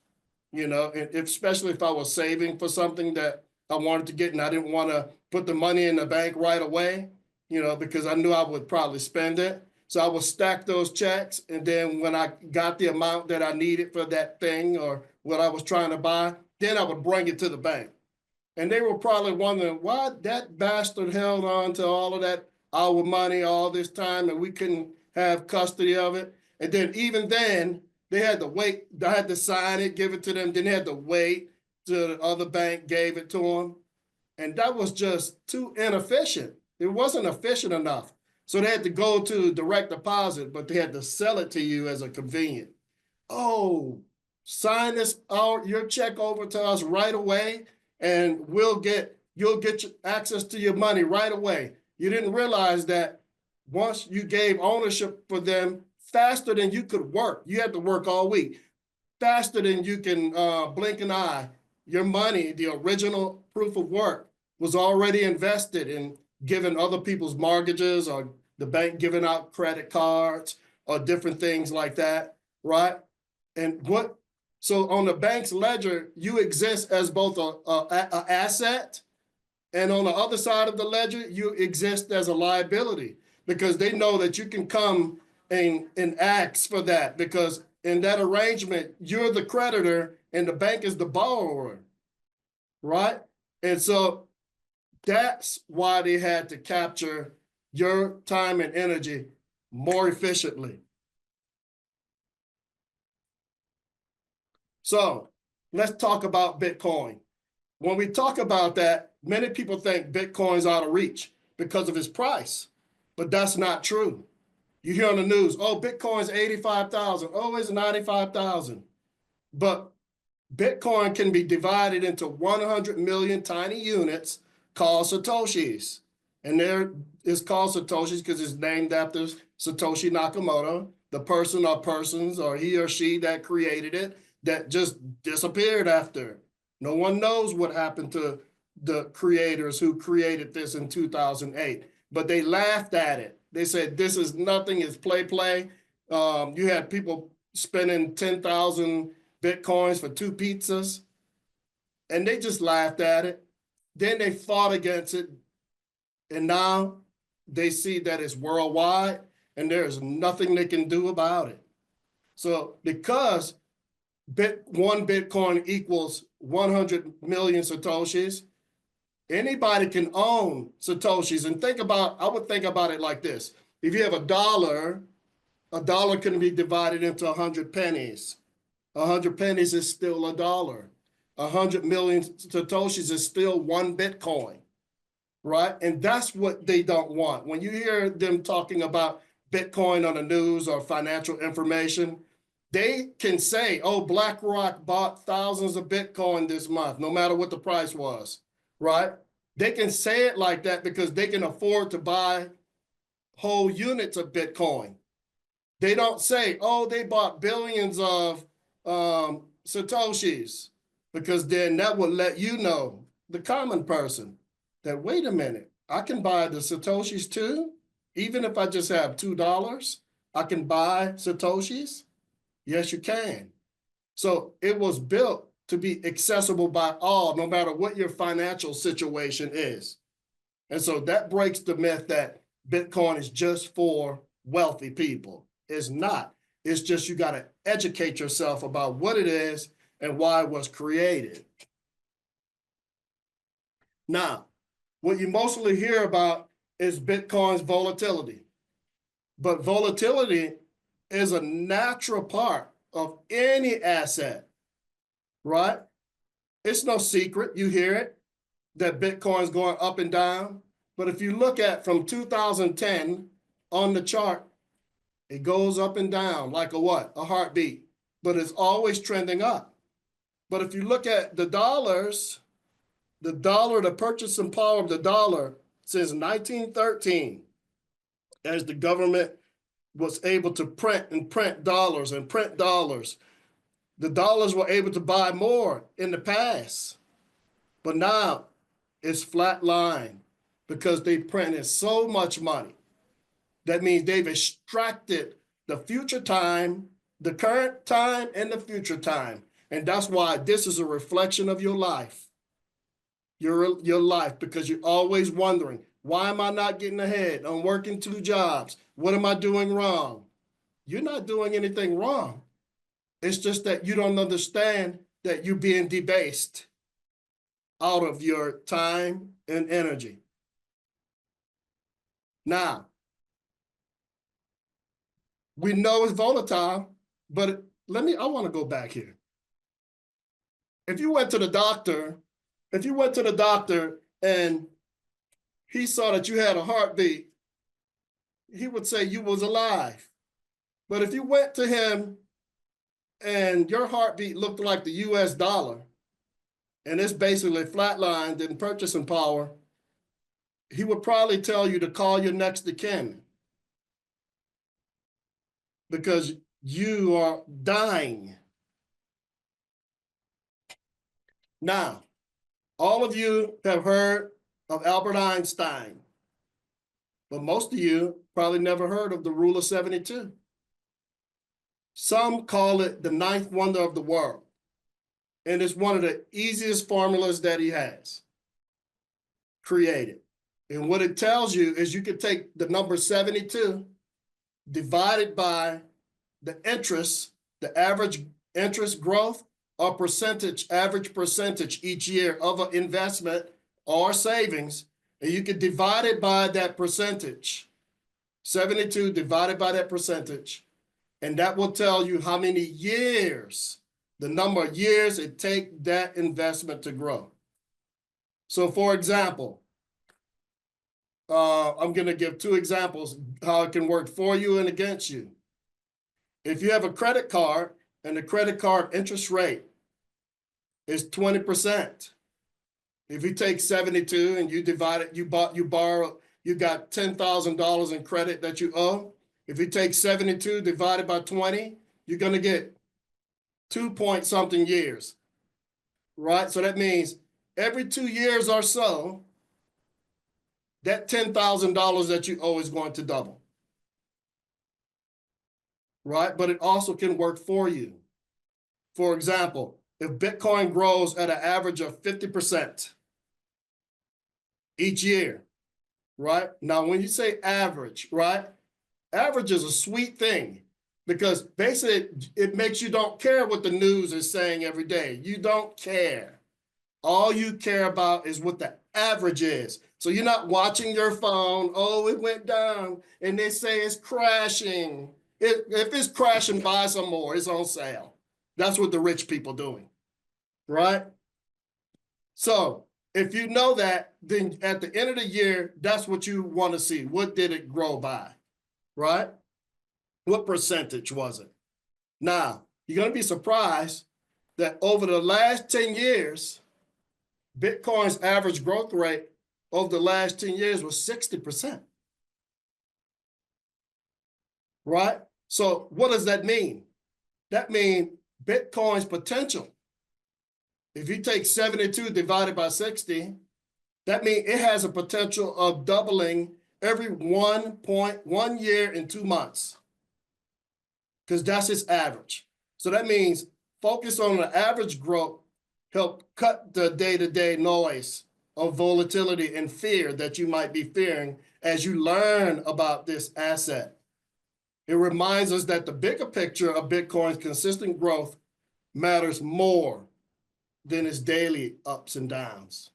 especially if I was saving for something that I wanted to get and I didn't want to put the money in the bank right away, because I knew I would probably spend it. So I would stack those checks. And then when I got the amount that I needed for that thing or what I was trying to buy, then I would bring it to the bank. And they were probably wondering why that bastard held on to all of that, our money all this time, and we couldn't have custody of it. And then even then, they had to wait, they had to sign it, give it to them, then they had to wait till the other bank gave it to them. And that was just too inefficient. It wasn't efficient enough. So they had to go to direct deposit, but they had to sell it to you as a convenient. Oh, sign this out, your check over to us right away, and you'll get access to your money right away. You didn't realize that once you gave ownership for them, faster than you could work, you had to work all week, faster than you can blink an eye, your money, the original proof of work, was already invested in giving other people's mortgages or the bank giving out credit cards or different things like that, right? And so on the bank's ledger, you exist as both a asset, and on the other side of the ledger, you exist as a liability, because they know that you can come and ask for that, because in that arrangement, you're the creditor and the bank is the borrower, right? And so that's why they had to capture your time and energy more efficiently. So let's talk about Bitcoin. When we talk about that, many people think Bitcoin's out of reach because of its price, but that's not true. You hear on the news, oh, Bitcoin's 85,000, oh, it's 95,000. But Bitcoin can be divided into 100 million tiny units called Satoshis. And there is called Satoshis because it's named after Satoshi Nakamoto, the person or persons or he or she that created it, that just disappeared after. No one knows what happened to the creators who created this in 2008, but they laughed at it. They said, this is nothing, it's play. You had people spending 10,000 Bitcoins for 2 pizzas, and they just laughed at it. Then they fought against it, and now they see that it's worldwide, and there's nothing they can do about it. So because one Bitcoin equals 100 million Satoshis, anybody can own Satoshis. And I would think about it like this. If you have a dollar can be divided into 100 pennies. 100 pennies is still a dollar. 100 million Satoshis is still 1 Bitcoin, right? And that's what they don't want. When you hear them talking about Bitcoin on the news or financial information, they can say, oh, BlackRock bought thousands of Bitcoin this month, no matter what the price was, right? They can say it like that because they can afford to buy whole units of Bitcoin. They don't say, oh, they bought billions of Satoshis, because then that would let you know, the common person, that wait a minute, I can buy the Satoshis too? Even if I just have $2, I can buy Satoshis? Yes, you can. So it was built to be accessible by all, no matter what your financial situation is. And so that breaks the myth that Bitcoin is just for wealthy people. It's not. It's just you got to educate yourself about what it is and why it was created. Now, what you mostly hear about is Bitcoin's volatility. But volatility is a natural part of any asset, right? It's no secret, you hear it, that Bitcoin's going up and down. But if you look at from 2010 on the chart, it goes up and down like a what? A heartbeat, but it's always trending up. But if you look at the dollars, the purchasing power of the dollar since 1913, as the government was able to print dollars, the dollars were able to buy more in the past. But now it's flatlined because they printed so much money. That means they've extracted the future time, the current time, and the future time. And that's why this is a reflection of your life. Your life, because you're always wondering, why am I not getting ahead? I'm working 2 jobs. What am I doing wrong? You're not doing anything wrong. It's just that you don't understand that you're being debased. out of your time and energy. Now, we know it's volatile, but I want to go back here. If you went to the doctor and he saw that you had a heartbeat, he would say you was alive. But if you went to him and your heartbeat looked like the US dollar, and it's basically flatlined in purchasing power, he would probably tell you to call your next of kin because you are dying. Now, all of you have heard of Albert Einstein, but most of you probably never heard of the Rule of 72. Some call it the ninth wonder of the world, and it's one of the easiest formulas that he has created. And what it tells you is you can take the number 72 divided by the interest, the average interest growth, or average percentage each year of an investment or savings, and you can divide it by that percentage. 72 divided by that percentage, and that will tell you how many years, the number of years it takes that investment to grow. So for example, I'm going to give 2 examples how it can work for you and against you. If you have a credit card and the credit card interest rate is 20%, if you take 72 and you divide it, you got $10,000 in credit that you owe. If you take 72 divided by 20, you're going to get 2-point-something years, right? So that means every 2 years or so, that $10,000 that you owe is going to double, right? But it also can work for you. For example, if Bitcoin grows at an average of 50% each year, right? Now, when you say average, right? Average is a sweet thing because basically it makes you don't care what the news is saying every day. You don't care. All you care about is what the average is. So you're not watching your phone. Oh, it went down and they say it's crashing. If it's crashing, buy some more. It's on sale. That's what the rich people doing, right? So if you know that, then at the end of the year, that's what you want to see. What did it grow by, right? What percentage was it? Now, you're going to be surprised that over the last 10 years, Bitcoin's average growth rate over the last 10 years was 60%. Right? So what does that mean? That means Bitcoin's potential. If you take 72 divided by 60, that means it has a potential of doubling every 1.1 year and 2 months. Because that's its average. So that means focus on the average growth, help cut the day-to-day noise of volatility and fear that you might be fearing as you learn about this asset. It reminds us that the bigger picture of Bitcoin's consistent growth matters more than its daily ups and downs.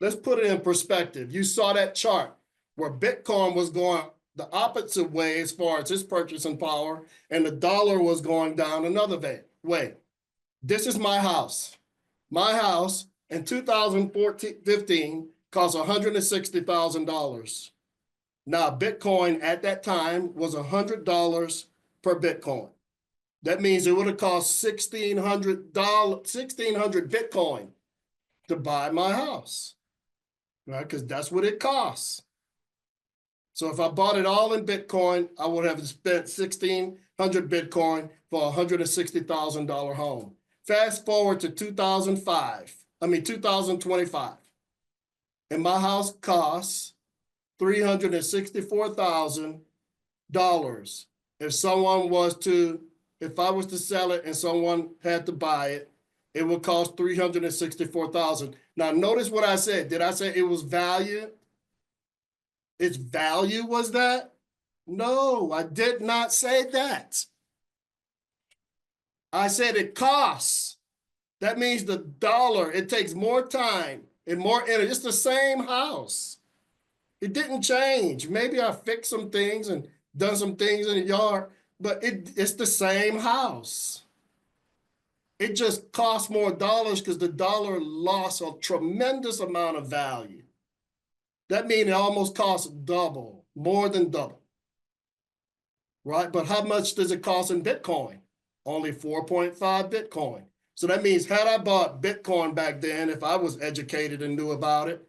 Let's put it in perspective. You saw that chart where Bitcoin was going the opposite way as far as its purchasing power, and the dollar was going down another way. This is my house. My house in 2015 cost $160,000. Now, Bitcoin at that time was $100 per Bitcoin. That means it would have cost $1,600 Bitcoin to buy my house, right? Because that's what it costs. So if I bought it all in Bitcoin, I would have spent $1,600 Bitcoin for a $160,000 home. Fast forward to 2025, and my house costs $364,000. If I was to sell it and someone had to buy it, it would cost $364,000. Now, notice what I said. Did I say it was valued? Its value was that? No, I did not say that. I said it costs. That means the dollar, it takes more time and more energy. It's the same house. It didn't change. Maybe I fixed some things and done some things in the yard, but it's the same house. It just costs more dollars because the dollar lost a tremendous amount of value. That means it almost costs double, more than double, right? But how much does it cost in Bitcoin? Only 4.5 Bitcoin. So that means had I bought Bitcoin back then, if I was educated and knew about it,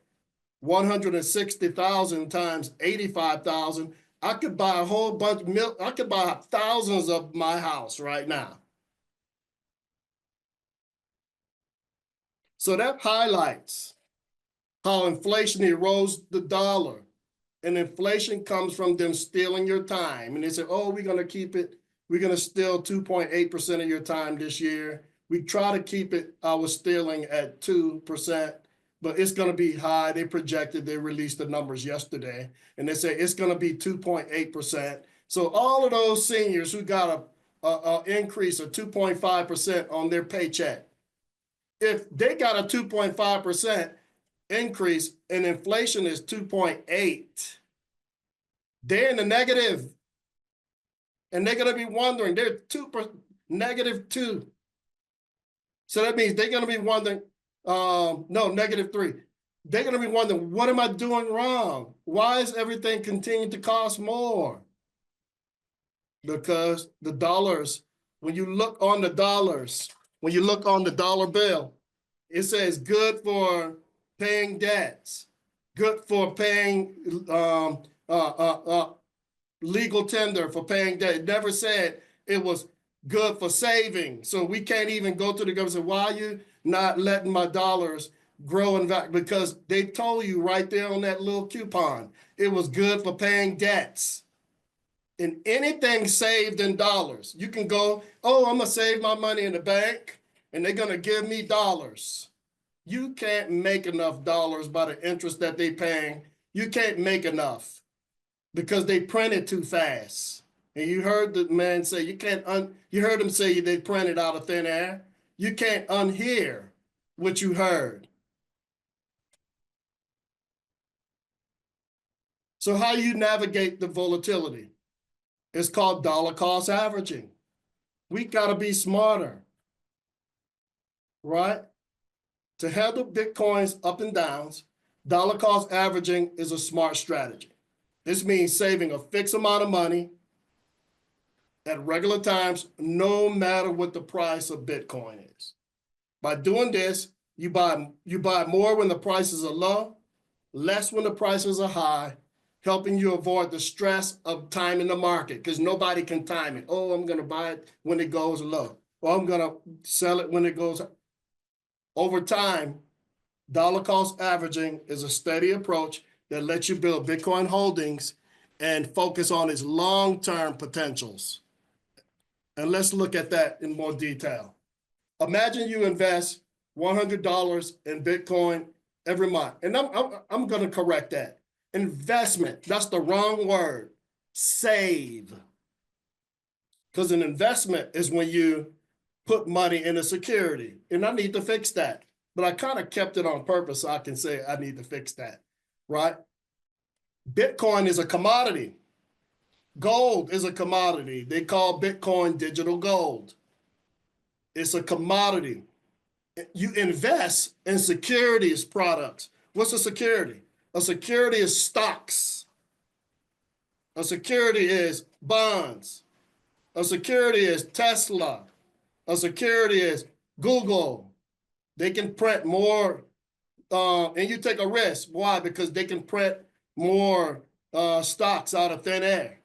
160,000 times 85,000, I could buy a whole bunch of I could buy thousands of my house right now. So that highlights how inflation erodes the dollar. And inflation comes from them stealing your time. And they say, oh, we're going to keep it. We're going to steal 2.8% of your time this year. We try to keep it, I was stealing at 2%, but it's going to be high. They projected, they released the numbers yesterday, and they say it's going to be 2.8%. So all of those seniors who got a increase of 2.5% on their paycheck, if they got a 2.5% increase and inflation is 2.8, they're in the negative. And they're going to be wondering, they're -2. So that means they're going to be wondering, no, -3. They're going to be wondering, what am I doing wrong? Why is everything continuing to cost more? Because the dollars, when you look on the dollars, when you look on the dollar bill, it says good for paying debts, good for paying legal tender for paying debt. It never said it was good for saving. So we can't even go to the government and say, why are you not letting my dollars grow in value? Because they told you right there on that little coupon, it was good for paying debts. And anything saved in dollars, you can go, oh, I'm going to save my money in the bank and they're going to give me dollars. You can't make enough dollars by the interest that they're paying. You can't make enough because they printed too fast. And you heard the man say, you heard him say they printed out of thin air. You can't unhear what you heard. So how you navigate the volatility? It's called dollar cost averaging. We got to be smarter, right? To handle Bitcoin's up and downs, dollar cost averaging is a smart strategy. This means saving a fixed amount of money at regular times, no matter what the price of Bitcoin is. By doing this, you buy more when the prices are low, less when the prices are high, helping you avoid the stress of timing the market because nobody can time it. Oh, I'm going to buy it when it goes low, or I'm going to sell it when it goes up. Over time, dollar cost averaging is a steady approach that lets you build Bitcoin holdings and focus on its long-term potentials. And let's look at that in more detail. Imagine you invest $100 in Bitcoin every month. And I'm going to correct that. Investment, that's the wrong word. Save. Because an investment is when you put money in a security. And I need to fix that. But I kind of kept it on purpose so I can say I need to fix that, right? Bitcoin is a commodity. Gold is a commodity. They call Bitcoin digital gold. It's a commodity. You invest in securities products. What's a security? A security is stocks. A security is bonds. A security is Tesla. A security is Google. They can print more, and you take a risk. Why? Because they can print more stocks out of thin air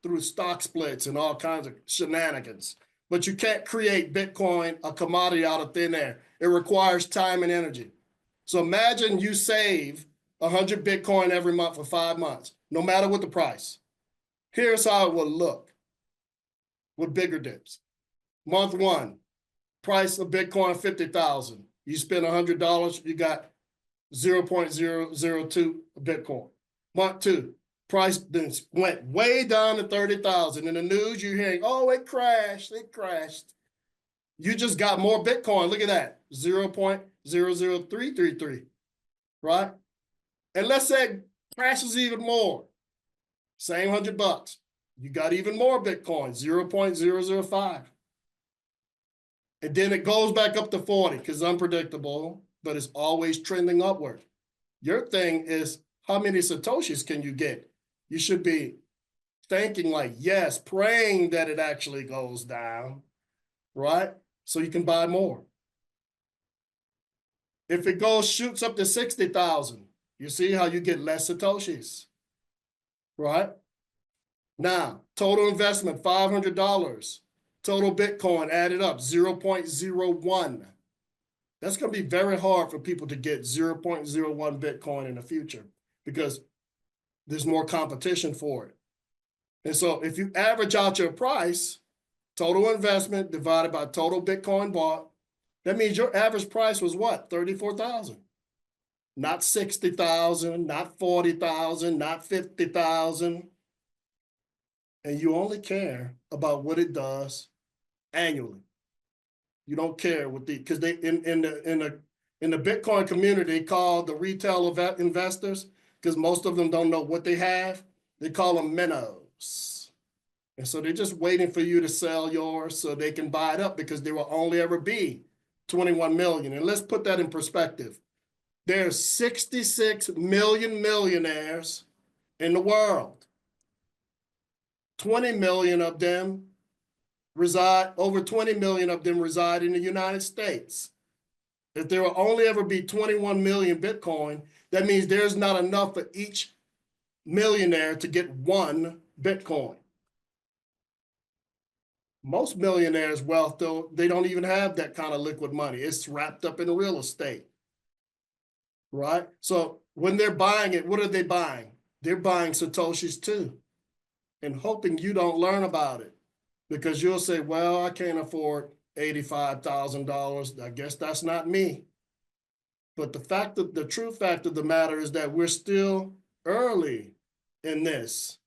through stock splits and all kinds of shenanigans. But you can't create Bitcoin, a commodity, out of thin air. It requires time and energy. So imagine you save 100 Bitcoin every month for 5 months, no matter what the price. Here's how it will look with bigger dips. Month 1, price of Bitcoin, 50,000. You spend $100, you got 0.002 Bitcoin. Month 2, Price then went way down to 30,000. In the news, you're hearing, oh, it crashed, it crashed. You just got more Bitcoin. Look at that, 0.00333, right? And let's say it crashes even more. Same $100. You got even more Bitcoin, 0.005. And then it goes back up to 40 because it's unpredictable, but it's always trending upward. Your thing is, how many Satoshis can you get? You should be thinking like, yes, praying that it actually goes down, right? So you can buy more. If it shoots up to 60,000, you see how you get less Satoshis, right? Now, total investment, $500. Total Bitcoin added up, 0.01. That's going to be very hard for people to get 0.01 Bitcoin in the future because there's more competition for it. And so if you average out your price, total investment divided by total Bitcoin bought, that means your average price was what? 34,000. Not 60,000, not 40,000, not 50,000. And you only care about what it does annually. You don't care what because they in the Bitcoin community, they call the retail investors, because most of them don't know what they have. They call them minnows. And so they're just waiting for you to sell yours so they can buy it up because there will only ever be 21 million. And let's put that in perspective. There's 66 million millionaires in the world. 20 million of them reside, over 20 million of them reside in the United States. If there will only ever be 21 million Bitcoin, that means there's not enough for each millionaire to get one Bitcoin. Most millionaires' wealth, though, they don't even have that kind of liquid money. It's wrapped up in real estate, right? So when they're buying it, what are they buying? They're buying Satoshis too, and hoping you don't learn about it because you'll say, well, I can't afford $85,000. I guess that's not me. But the true fact of the matter is that we're still early in this.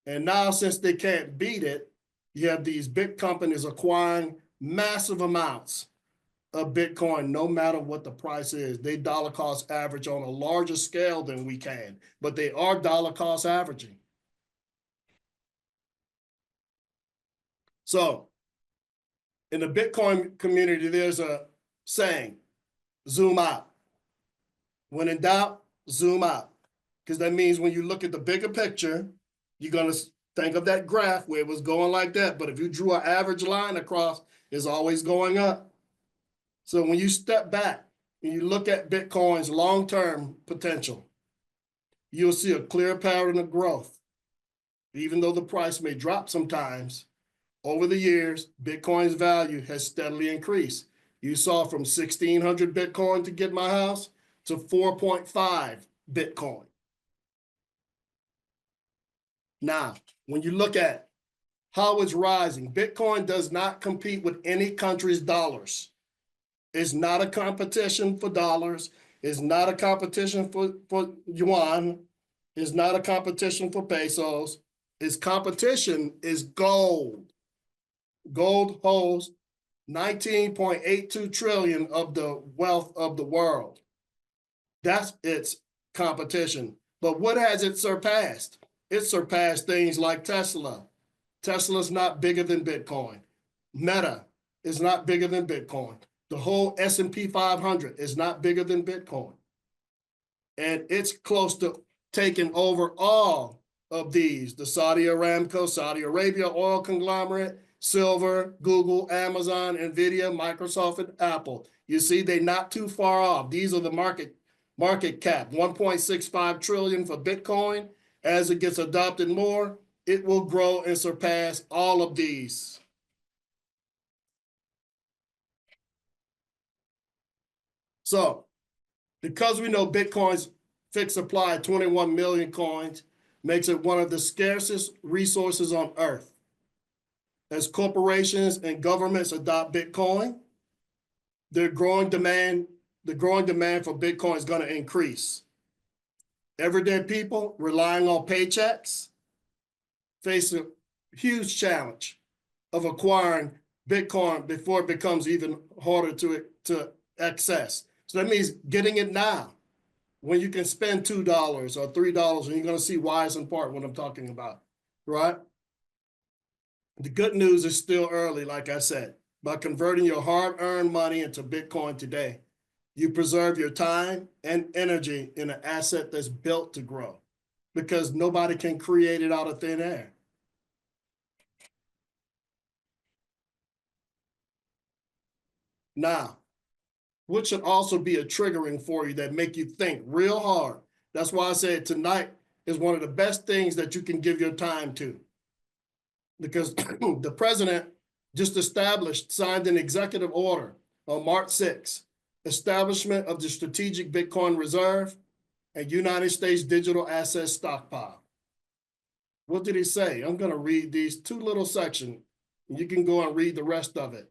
And now since they can't beat it, you have these big companies acquiring massive amounts of Bitcoin, no matter what the price is. They dollar cost average on a larger scale than we can, but they are dollar cost averaging. So in the Bitcoin community, there's a saying, zoom out. When in doubt, zoom out. Because that means when you look at the bigger picture, you're going to think of that graph where it was going like that. But if you drew an average line across, it's always going up. So when you step back and you look at Bitcoin's long-term potential, you'll see a clear pattern of growth. Even though the price may drop sometimes, over the years, Bitcoin's value has steadily increased. You saw from 1,600 Bitcoin to get my house to 4.5 Bitcoin. Now, when you look at how it's rising, Bitcoin does not compete with any country's dollars. It's not a competition for dollars. It's not a competition for yuan. It's not a competition for pesos. Its competition is gold. Gold holds 19.82 trillion of the wealth of the world. That's its competition. But what has it surpassed? It surpassed things like Tesla. Tesla's not bigger than Bitcoin. Meta is not bigger than Bitcoin. The whole S&P 500 is not bigger than Bitcoin. And it's close to taking over all of these, the Saudi Aramco, Saudi Arabia oil conglomerate, Silver, Google, Amazon, Nvidia, Microsoft, and Apple. You see, they're not too far off. These are the market cap, 1.65 trillion for Bitcoin. As it gets adopted more, it will grow and surpass all of these. So, because we know Bitcoin's fixed supply, 21 million coins, makes it one of the scarcest resources on Earth. As corporations and governments adopt Bitcoin, the growing demand for Bitcoin is going to increase. Everyday people relying on paychecks face a huge challenge of acquiring Bitcoin before it becomes even harder to access. So that means getting it now when you can spend $2 or $3, and you're going to see why it's important what I'm talking about, right? The good news is still early, like I said. By converting your hard-earned money into Bitcoin today, you preserve your time and energy in an asset that's built to grow, because nobody can create it out of thin air. Now, what should also be a triggering for you that make you think real hard? That's why I said tonight is one of the best things that you can give your time to. Because the president just signed an executive order on March 6th, establishment of the Strategic Bitcoin Reserve and United States Digital Asset Stockpile. What did he say? I'm going to read these two little sections. You can go and read the rest of it.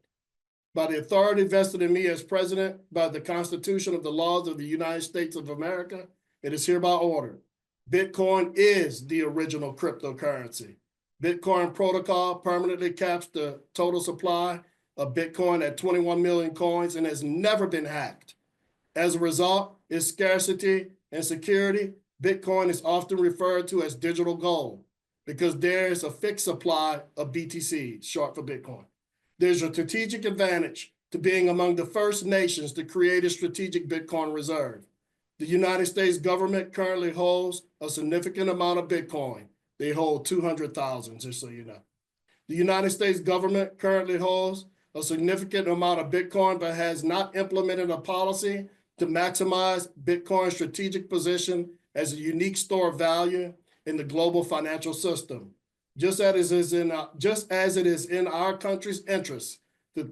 By the authority vested in me as president, by the Constitution of the laws of the United States of America, it is hereby ordered. Bitcoin is the original cryptocurrency. Bitcoin protocol permanently caps the total supply of Bitcoin at 21 million coins and has never been hacked. As a result, its scarcity and security, Bitcoin is often referred to as digital gold because there is a fixed supply of BTC, short for Bitcoin. There's a strategic advantage to being among the first nations to create a strategic Bitcoin reserve. The United States government currently holds a significant amount of Bitcoin. They hold 200,000, just so you know. The United States government currently holds a significant amount of Bitcoin, but has not implemented a policy to maximize Bitcoin's strategic position as a unique store of value in the global financial system. Just as it is in our country's interest to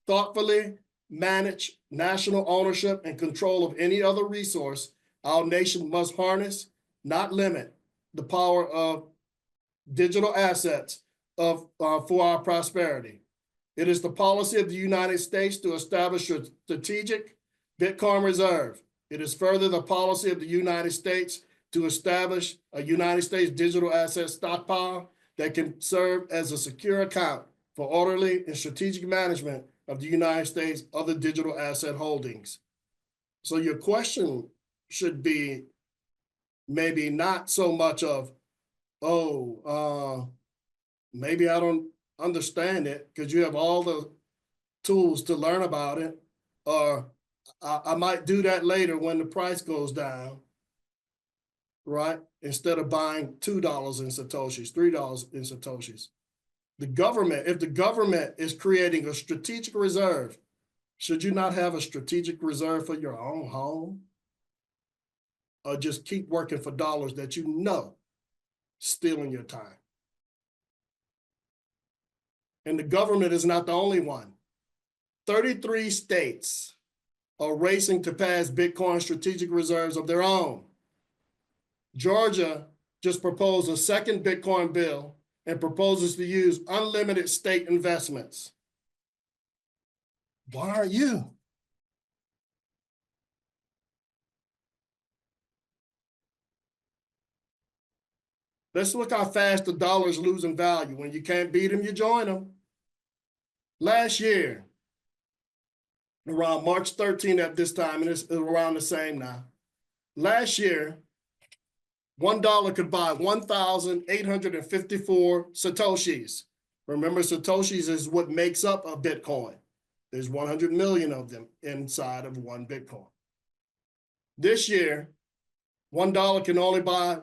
thoughtfully manage national ownership and control of any other resource, our nation must harness, not limit, the power of digital assets for our prosperity. It is the policy of the United States to establish a strategic Bitcoin reserve. It is further the policy of the United States to establish a United States digital asset stockpile that can serve as a secure account for orderly and strategic management of the United States other digital asset holdings. So your question should be maybe not so much of, maybe I don't understand it, because you have all the tools to learn about it, or I might do that later when the price goes down, right? Instead of buying $2 in Satoshis, $3 in Satoshis. The government, if the government is creating a strategic reserve, should you not have a strategic reserve for your own home? Or just keep working for dollars that you know stealing your time? And the government is not the only one. 33 states are racing to pass Bitcoin strategic reserves of their own. Georgia just proposed a second Bitcoin bill and proposes to use unlimited state investments. Why aren't you? Let's look how fast the dollar is losing value. When you can't beat them, you join them. Last year, around March 13 at this time, and it's around the same now. Last year, $1 could buy 1,854 Satoshis. Remember, Satoshis is what makes up a Bitcoin. There's 100 million of them inside of one Bitcoin. This year, $1 can only buy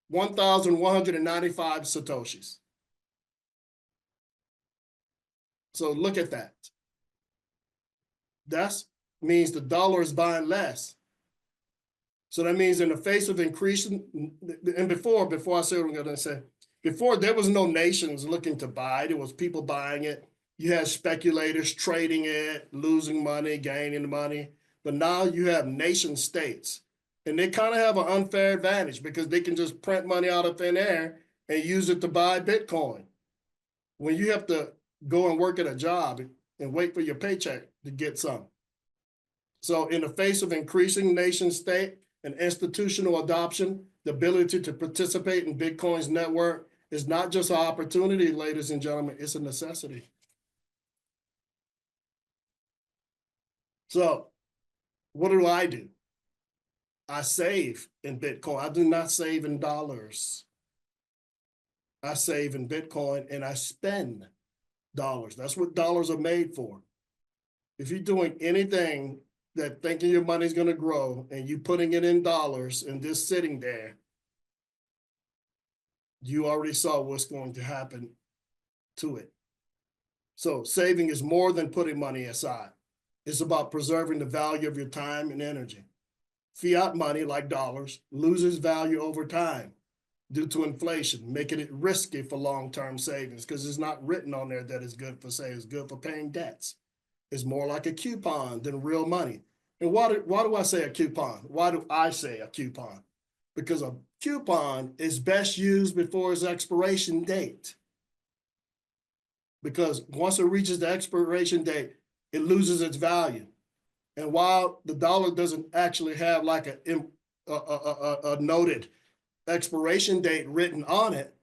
1,195 Satoshis. So look at that. That means the dollar is buying less. So that means in the face of increasing, and before I say what I'm going to say, before there was no nations looking to buy, there was people buying it. You had speculators trading it, losing money, gaining money. But now you have nation states, and they kind of have an unfair advantage because they can just print money out of thin air and use it to buy Bitcoin. When you have to go and work at a job and wait for your paycheck to get some. So in the face of increasing nation state and institutional adoption, the ability to participate in Bitcoin's network is not just an opportunity, ladies and gentlemen, it's a necessity. So what do? I save in Bitcoin. I do not save in dollars. I save in Bitcoin and I spend dollars. That's what dollars are made for. If you're doing anything that thinking your money's going to grow and you putting it in dollars and just sitting there, you already saw what's going to happen to it. So saving is more than putting money aside. It's about preserving the value of your time and energy. Fiat money, like dollars, loses value over time due to inflation, making it risky for long-term savings because it's not written on there that it's good for savings, it's good for paying debts. It's more like a coupon than real money. And why do I say a coupon? Why do I say a coupon? Because a coupon is best used before its expiration date. Because once it reaches the expiration date, it loses its value. And while the dollar doesn't actually have like a noted expiration date written on it,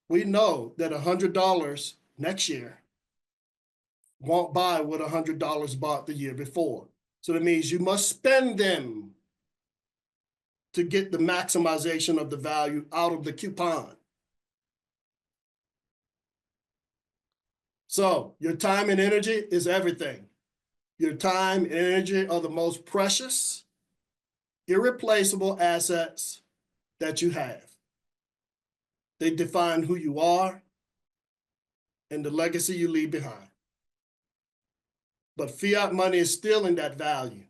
we know that $100 next year won't buy what $100 bought the year before. So that means you must spend them to get the maximization of the value out of the coupon. So your time and energy is everything. Your time and energy are the most precious, irreplaceable assets that you have. They define who you are and the legacy you leave behind. But fiat money is stealing that value,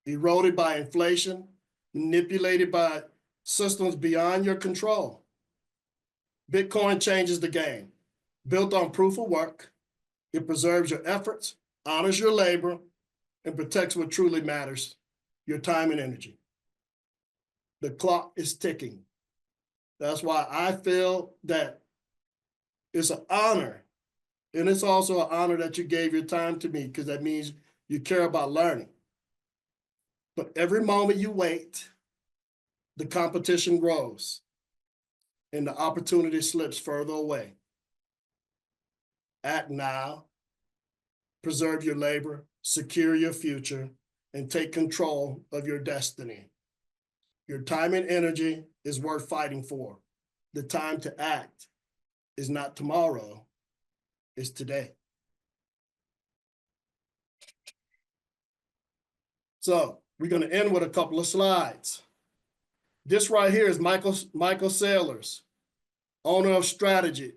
eroded by inflation, manipulated by systems beyond your control. Bitcoin changes the game. Built on proof of work, it preserves your efforts, honors your labor, and protects what truly matters, your time and energy. The clock is ticking. That's why I feel that it's an honor. And it's also an honor that you gave your time to me because that means you care about learning. But every moment you wait, the competition grows and the opportunity slips further away. Act now, preserve your labor, secure your future, and take control of your destiny. Your time and energy is worth fighting for. The time to act is not tomorrow, it's today. So we're going to end with a couple of slides. This right here is Michael Saylors, owner of Strategy,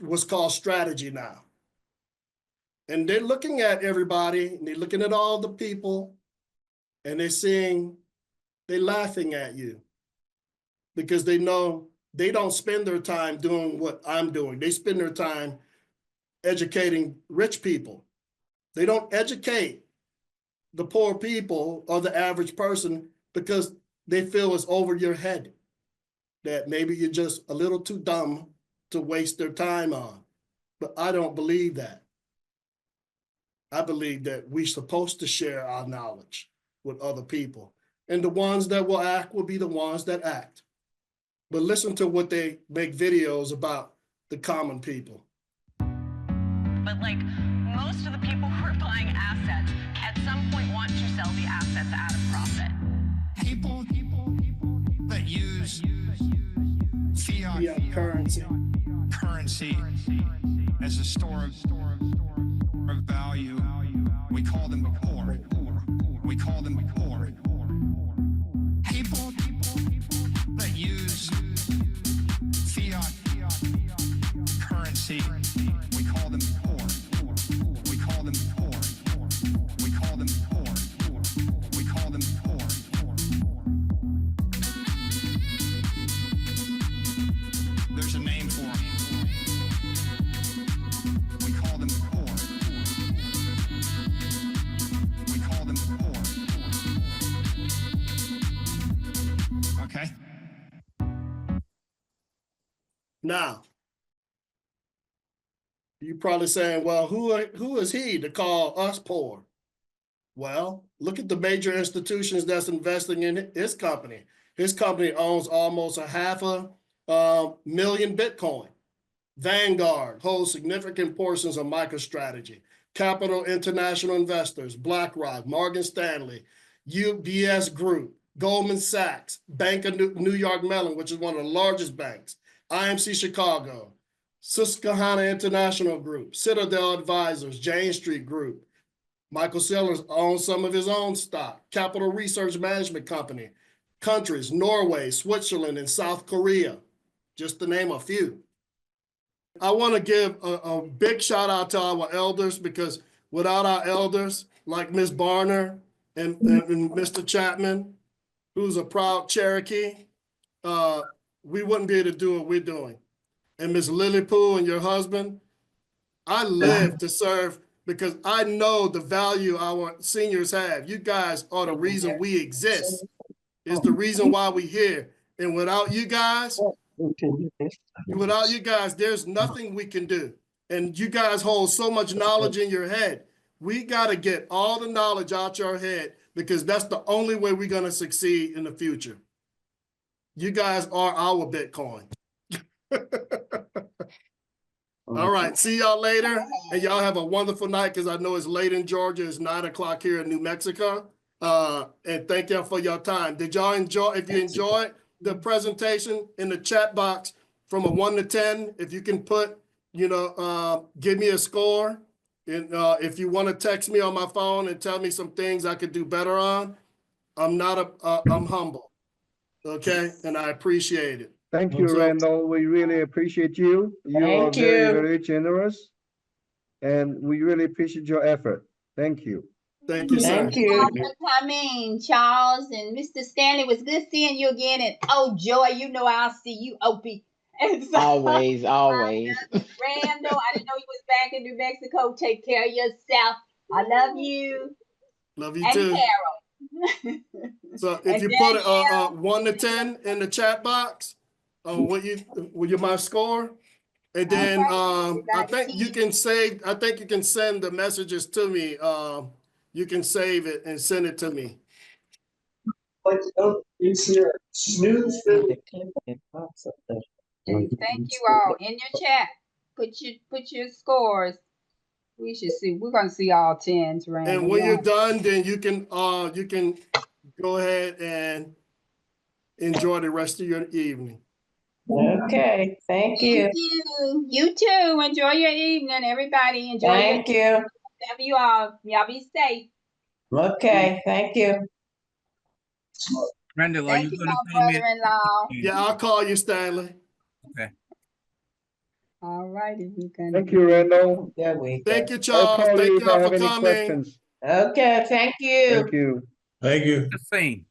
what's called Strategy now. And they're looking at everybody, and they're looking at all the people, and they're laughing at you because they know they don't spend their time doing what I'm doing. They spend their time educating rich people. They don't educate the poor people or the average person because they feel it's over your head, that maybe you're just a little too dumb to waste their time on. But I don't believe that. I believe that we're supposed to share our knowledge with other people. And the ones that will act will be the ones that act. But listen to what they make videos about the common people. But like most of the people who are buying assets at some point want to sell the assets at a profit. People that use fiat currency as a store of value, we call them poor. We call them poor. People that use fiat currency, we call them poor. We call them poor. We call them poor. We call them poor. There's a name for them. We call them poor. We call them poor. Okay? Now, you're probably saying, well, who is he to call us poor? Well, look at the major institutions that's investing in his company. His company owns almost 500,000 Bitcoin. Vanguard holds significant portions of MicroStrategy. Capital International Investors, BlackRock, Morgan Stanley, UBS Group, Goldman Sachs, Bank of New York Mellon, which is one of the largest banks, IMC Chicago, Susquehanna International Group, Citadel Advisors, Jane Street Group. Michael Saylor owns some of his own stock. Capital Research Management Company, countries, Norway, Switzerland, and South Korea, just to name a few. I want to give a big shout out to our elders, because without our elders, like Ms. Barner and Mr. Chapman, who's a proud Cherokee, we wouldn't be able to do what we're doing. And Ms. Lily Poole and your husband, I live to serve because I know the value our seniors have. You guys are the reason we exist. It's the reason why we're here. And without you guys, there's nothing we can do. And you guys hold so much knowledge in your head. We got to get all the knowledge out your head, because that's the only way we're going to succeed in the future. You guys are our Bitcoin. All right. See y'all later. And y'all have a wonderful night, because I know it's late in Georgia. It's 9 o'clock here in New Mexico. And thank y'all for your time. Did y'all enjoy? If you enjoyed the presentation, in the chat box from a 1 to 10, if you can put, give me a score. And if you want to text me on my phone and tell me some things I could do better on, I'm humble. Okay. And I appreciate it. Thank you, Randall. We really appreciate you. You are very, very generous. And we really appreciate your effort. Thank you. Thank you, sir. Thank you for coming, Charles and Mr. Stanley. It was good seeing you again. And oh, Joy, I'll see you, Opie. And so, always. Randall, I didn't know you was back in New Mexico. Take care of yourself. I love you. Love you and too. Carol. So if you put 1 to 10 in the chat box, with my score, and then I think you can send the messages to me. You can save it and send it to me. Thank you all in your chat. Put your scores. We should see. We're gonna see all 10s, Randall. And when you're done, then you can go ahead and enjoy the rest of your evening. Okay. Thank you. Thank you. You too. Enjoy your evening, everybody. Enjoy. Thank you. Love you all. Y'all be safe. Okay. Thank you. Randall, Thank you, my brother-in-law. Yeah, I'll call you, Stanley. Okay. All righty. Thank you, Randall. Thank you, Charles. I'll call you Thank if I y'all have for any coming. questions. Okay. Thank you. Thank you. The same.